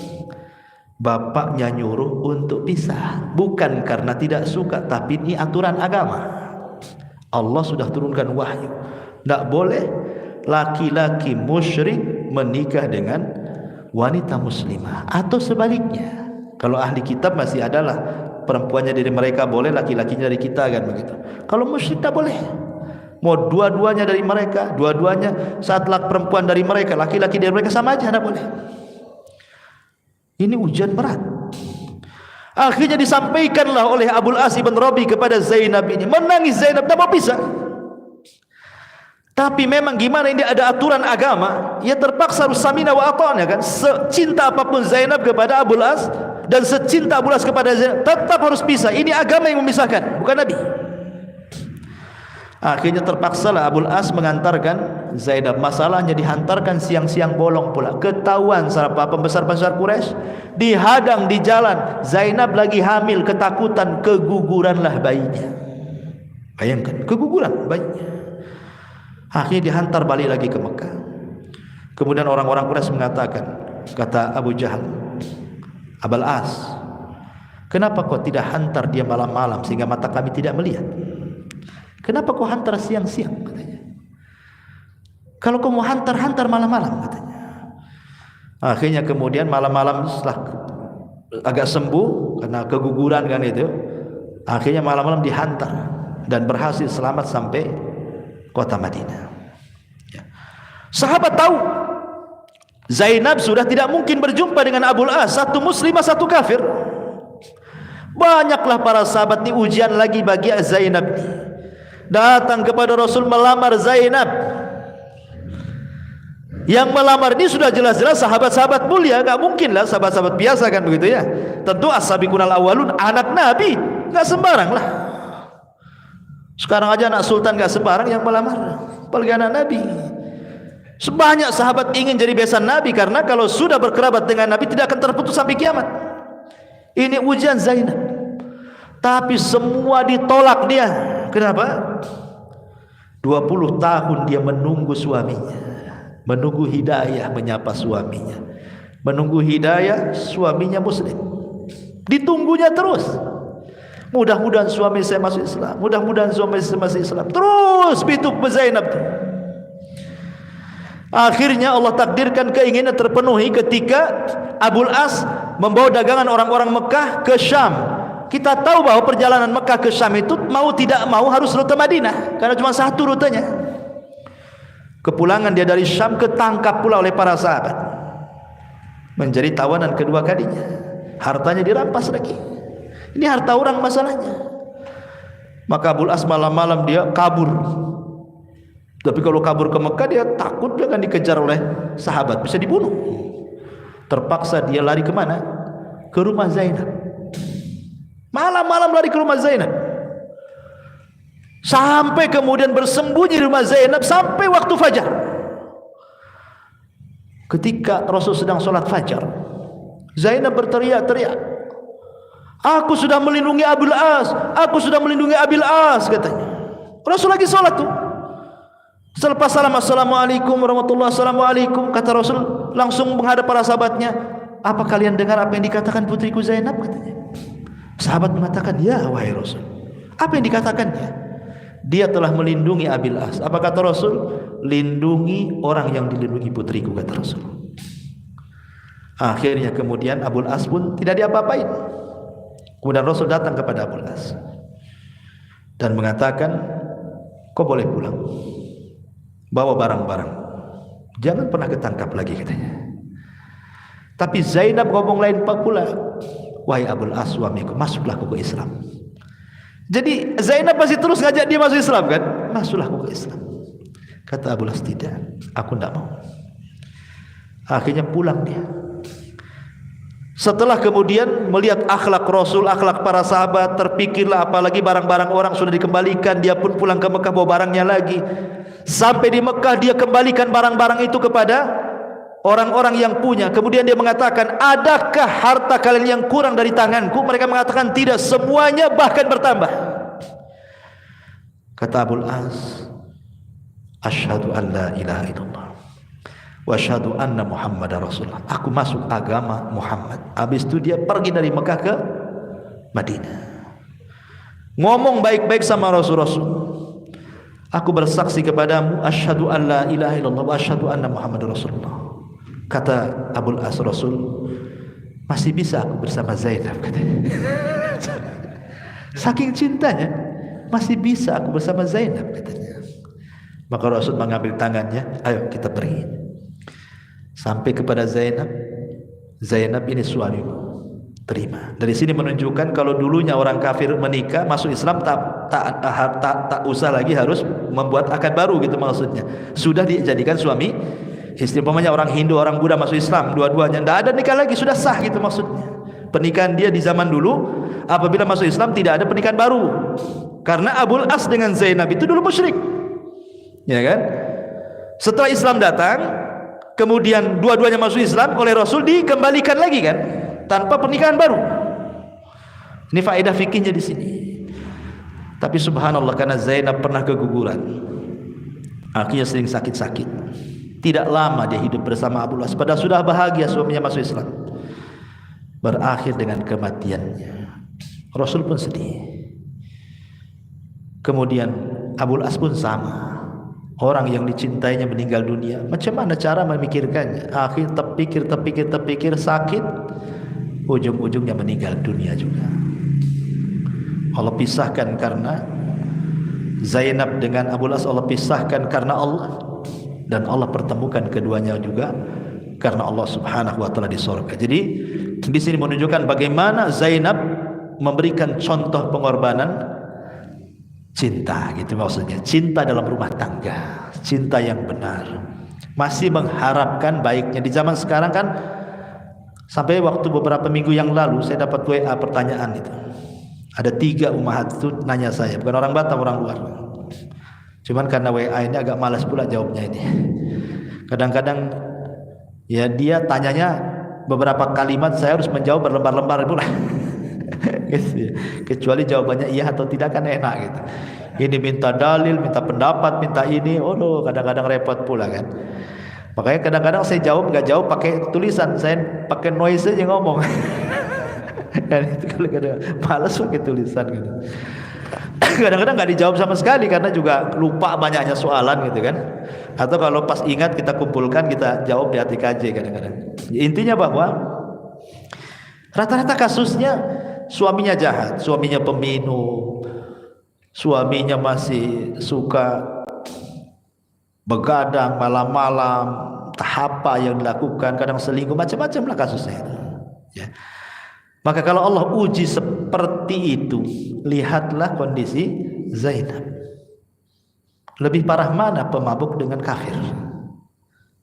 [SPEAKER 2] bapaknya nyuruh untuk pisah, bukan karena tidak suka, tapi ini aturan agama. Allah sudah turunkan wahyu, tidak boleh laki-laki musyrik menikah dengan wanita muslimah, atau sebaliknya. Kalau ahli kitab masih adalah perempuannya dari mereka boleh, laki-lakinya dari kita, kan begitu. Kalau musyrik tak boleh. Mau dua-duanya dari mereka, dua-duanya saat perempuan dari mereka, laki-laki dari mereka, sama aja, tidak boleh. Ini ujian berat. Akhirnya disampaikanlah oleh Abul As bin Rabi kepada Zainab ini. Menangis Zainab, tak mau pisah. Tapi memang gimana, ini ada aturan agama, ya terpaksa harus samina wa ata'na, kan? Secinta apapun Zainab kepada Abul As dan secinta Abul As kepada Zainab, tetap harus pisah. Ini agama yang memisahkan, bukan Nabi. Akhirnya terpaksalah Abul As mengantarkan Zainab. Masalahnya dihantarkan siang-siang bolong pula. Ketahuan sama pembesar-pembesar Quraisy, dihadang di jalan. Zainab lagi hamil, ketakutan, keguguranlah bayinya. Bayangkan, keguguran bayinya. Akhirnya dihantar balik lagi ke Mekah. Kemudian orang-orang Quraisy mengatakan, kata Abu Jahal, Abul As, kenapa kau tidak hantar dia malam-malam sehingga mata kami tidak melihat? Kenapa kau hantar siang-siang, katanya? Kalau kau mau hantar malam-malam, katanya. Akhirnya kemudian malam-malam setelah agak sembuh karena keguguran, kan itu, akhirnya malam-malam dihantar dan berhasil selamat sampai kota Madinah. Sahabat tahu Zainab sudah tidak mungkin berjumpa dengan Abul As, satu muslimah satu kafir. Banyaklah para sahabat ini ujian lagi bagi Zainab. Datang kepada Rasul melamar Zainab. Yang melamar ini sudah jelas-jelas sahabat-sahabat mulia, enggak mungkinlah sahabat-sahabat biasa kan begitu ya. Tentu as-sabiqunal awwalun, anak Nabi, enggak sembarang lah. Sekarang aja anak sultan enggak sembarang yang melamar, apalagi anak Nabi. Sebanyak sahabat ingin jadi besan Nabi karena kalau sudah berkerabat dengan Nabi tidak akan terputus sampai kiamat. Ini ujian Zainab. Tapi semua ditolak dia. Kenapa? 20 tahun dia menunggu suaminya, menunggu hidayah menyapa suaminya, menunggu hidayah suaminya muslim. Ditunggunya terus. Mudah-mudahan suami saya masuk Islam, mudah-mudahan suami saya masuk Islam. Terus itu Zainab. Akhirnya Allah takdirkan keinginan terpenuhi ketika Abul As membawa dagangan orang-orang Mekah ke Syam. Kita tahu bahwa perjalanan Mekah ke Syam itu mau tidak mau harus rute Madinah, karena cuma satu rutenya. Kepulangan dia dari Syam ketangkap pula oleh para sahabat, menjadi tawanan kedua kalinya. Hartanya dirampas lagi. Ini harta orang masalahnya. Maka Abul As malam-malam dia kabur. Tapi kalau kabur ke Mekah dia takut dia akan dikejar oleh sahabat, bisa dibunuh. Terpaksa dia lari kemana? Ke rumah Zainab. Malam-malam lari ke rumah Zainab. Sampai kemudian bersembunyi di rumah Zainab sampai waktu fajar. Ketika Rasul sedang sholat fajar, Zainab berteriak-teriak, "Aku sudah melindungi Abul As, aku sudah melindungi Abil As," katanya. Rasul lagi sholat tuh. Selepas salam, "Assalamualaikum warahmatullahi wabarakatuh," kata Rasul, langsung menghadap para sahabatnya, "Apa kalian dengar apa yang dikatakan putriku Zainab?" katanya. Sahabat mengatakan, "Ya wahai Rasul." "Apa yang dikatakannya?" "Dia telah melindungi Abil As." Apa kata Rasul? "Lindungi orang yang dilindungi putriku," kata Rasul. Akhirnya kemudian Abul As pun tidak diapa-apain. Kemudian Rasul datang kepada Abul As dan mengatakan, "Kau boleh pulang, bawa barang-barang, jangan pernah ketangkap lagi," katanya. Tapi Zainab ngomong lain pula, "Wahai Abul As, suamiku, masuklah kau ke Islam." Jadi Zainab masih terus ngajak dia masuk Islam kan? "Masuklah kau ke Islam." Kata Abul As, "Tidak, aku tidak mau." Akhirnya pulang dia. Setelah kemudian melihat akhlak Rasul, akhlak para sahabat, terpikirlah apalagi barang-barang orang sudah dikembalikan, dia pun pulang ke Mekah bawa barangnya lagi. Sampai di Mekah dia kembalikan barang-barang itu kepada orang-orang yang punya. Kemudian dia mengatakan, "Adakah harta kalian yang kurang dari tanganku?" Mereka mengatakan, "Tidak, semuanya bahkan bertambah." Kata Abul As, "Asyhadu an la ilaha illallah wa asyhadu anna Muhammadar Rasulullah." Aku masuk agama Muhammad. Habis itu dia pergi dari Mekah ke Madinah. Ngomong baik-baik sama Rasul-Rasul. "Aku bersaksi kepadamu, asyhadu an la ilaha illallah wa asyhadu anna Muhammadar Rasulullah." Kata Abul As, "Rasul, masih bisa aku bersama Zainab," katanya. Saking cintanya, masih bisa aku bersama Zainab, katanya. Maka Rasul mengambil tangannya, "Ayo kita pergi." Sampai kepada Zainab, "Zainab, ini suamimu, terima." Dari sini menunjukkan kalau dulunya orang kafir menikah masuk Islam tak usah lagi harus membuat akad baru gitu maksudnya. Sudah dijadikan suami istri. Umpamanya orang Hindu, orang Buddha masuk Islam, dua-duanya tidak ada nikah lagi, sudah sah gitu maksudnya. Pernikahan dia di zaman dulu, apabila masuk Islam tidak ada pernikahan baru. Karena Abul As dengan Zainab itu dulu musyrik. Ya kan? Setelah Islam datang, kemudian dua-duanya masuk Islam, oleh Rasul dikembalikan lagi kan, tanpa pernikahan baru. Ini faedah fikihnya di sini. Tapi subhanallah, karena Zainab pernah keguguran, akhirnya sering sakit-sakit. Tidak lama dia hidup bersama Abul As, padahal sudah bahagia suaminya masuk Islam. Berakhir dengan kematiannya. Rasul pun sedih. Kemudian Abul As pun sama. Orang yang dicintainya meninggal dunia, macam mana cara memikirkannya? Akhir terpikir sakit, ujung-ujungnya meninggal dunia juga. Allah pisahkan karena Zainab dengan Abul As, Allah pisahkan karena Allah. dan Allah pertemukan keduanya juga karena Allah Subhanahu wa taala di surga. Jadi di sini menunjukkan bagaimana Zainab memberikan contoh pengorbanan cinta, gitu maksudnya. Cinta dalam rumah tangga, cinta yang benar. Masih mengharapkan baiknya. Di zaman sekarang kan, sampai waktu beberapa minggu yang lalu saya dapat WA pertanyaan itu. Ada 3 ummahat itu nanya saya, bukan orang Batam, orang luar. Cuman karena WA ini agak malas pula jawabnya ini. Kadang-kadang ya dia tanyanya beberapa kalimat, saya harus menjawab berlembar-lembar pula. Kecuali jawabannya iya atau tidak kan enak gitu. Ini minta dalil, minta pendapat, minta ini, kadang-kadang repot pula kan. Makanya kadang-kadang saya nggak jawab pakai tulisan, saya pakai noise aja ngomong. Dan itu kadang-kadang malas pakai tulisan gitu. Kadang-kadang nggak dijawab sama sekali karena juga lupa banyaknya soalan gitu kan. Atau kalau pas ingat kita kumpulkan, kita jawab di ATKJ kadang-kadang. Intinya bahwa rata-rata kasusnya suaminya jahat, suaminya peminum, suaminya masih suka begadang malam-malam, apa yang dilakukan, kadang selingkuh, macam-macam lah kasusnya itu. Ya. Maka kalau Allah uji seperti itu, lihatlah kondisi Zainab. Lebih parah mana pemabuk dengan kafir?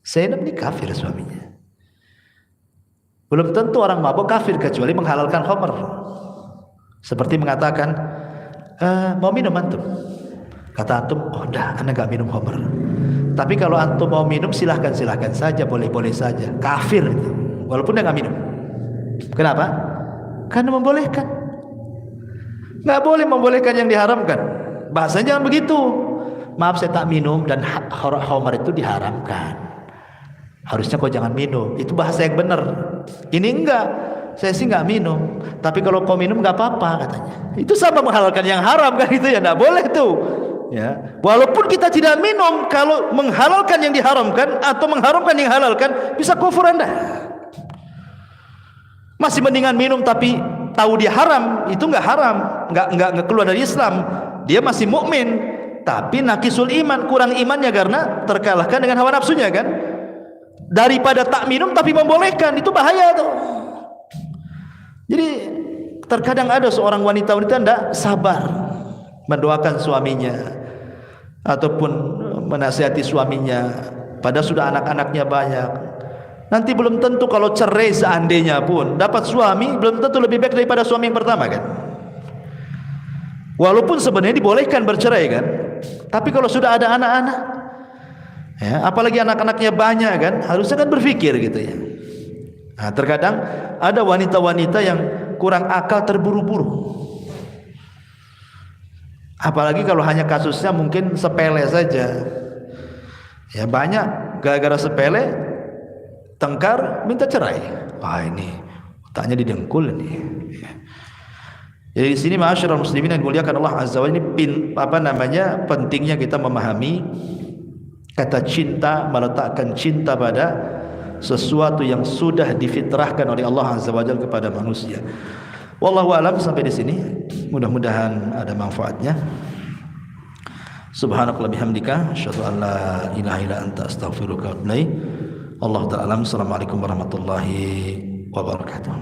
[SPEAKER 2] Zainab ini kafir suaminya. Belum tentu orang mabuk kafir kecuali menghalalkan khamr. Seperti mengatakan, mau minum antum? Kata antum, dah, anda gak minum khamr. Tapi kalau antum mau minum silahkan saja, boleh-boleh saja. Kafir itu, walaupun dia gak minum. Kenapa? Karena membolehkan. Gak boleh membolehkan yang diharamkan. Bahasanya jangan begitu. Maaf saya tak minum dan khamr itu diharamkan. Harusnya kau jangan minum. Itu bahasa yang benar. Ini enggak. Saya sih enggak minum. Tapi kalau kau minum enggak apa-apa katanya. Itu sama menghalalkan yang haram kan itu ya, enggak boleh tuh. Ya. Walaupun kita tidak minum, kalau menghalalkan yang diharamkan atau mengharamkan yang halalkan, bisa kufur Anda. Masih mendingan minum tapi tahu dia haram, itu enggak haram, enggak keluar dari Islam. Dia masih mukmin. Tapi naqisul iman, kurang imannya karena terkalahkan dengan hawa nafsunya kan. Daripada tak minum tapi membolehkan, itu bahaya tuh. Jadi terkadang ada seorang wanita-wanita tidak sabar mendoakan suaminya ataupun menasihati suaminya, padahal sudah anak-anaknya banyak. Nanti belum tentu kalau cerai seandainya pun dapat suami, belum tentu lebih baik daripada suami yang pertama kan. Walaupun sebenarnya dibolehkan bercerai kan, tapi kalau sudah ada anak-anak, ya, apalagi anak-anaknya banyak kan, harusnya kan berpikir gitu ya. Nah, terkadang ada wanita-wanita yang kurang akal, terburu-buru. Apalagi kalau hanya kasusnya mungkin sepele saja. Ya banyak gara-gara sepele tengkar minta cerai. Wah ini otaknya didengkul nih. Ya. Jadi di sini ma'asyiral muslimin yang dimuliakan Allah Azza wa Jalla, ini pentingnya kita memahami kata cinta, meletakkan cinta pada sesuatu yang sudah difitrahkan oleh Allah Azza wa Jalla kepada manusia. Wallahu a'lam. Sampai di sini, mudah-mudahan ada manfaatnya. Subhanakallah bihamdika asyhadu an la ilaha illa anta astaghfiruka wa atubu ilaik. Wallahu ta'ala. Assalamualaikum warahmatullahi wabarakatuh.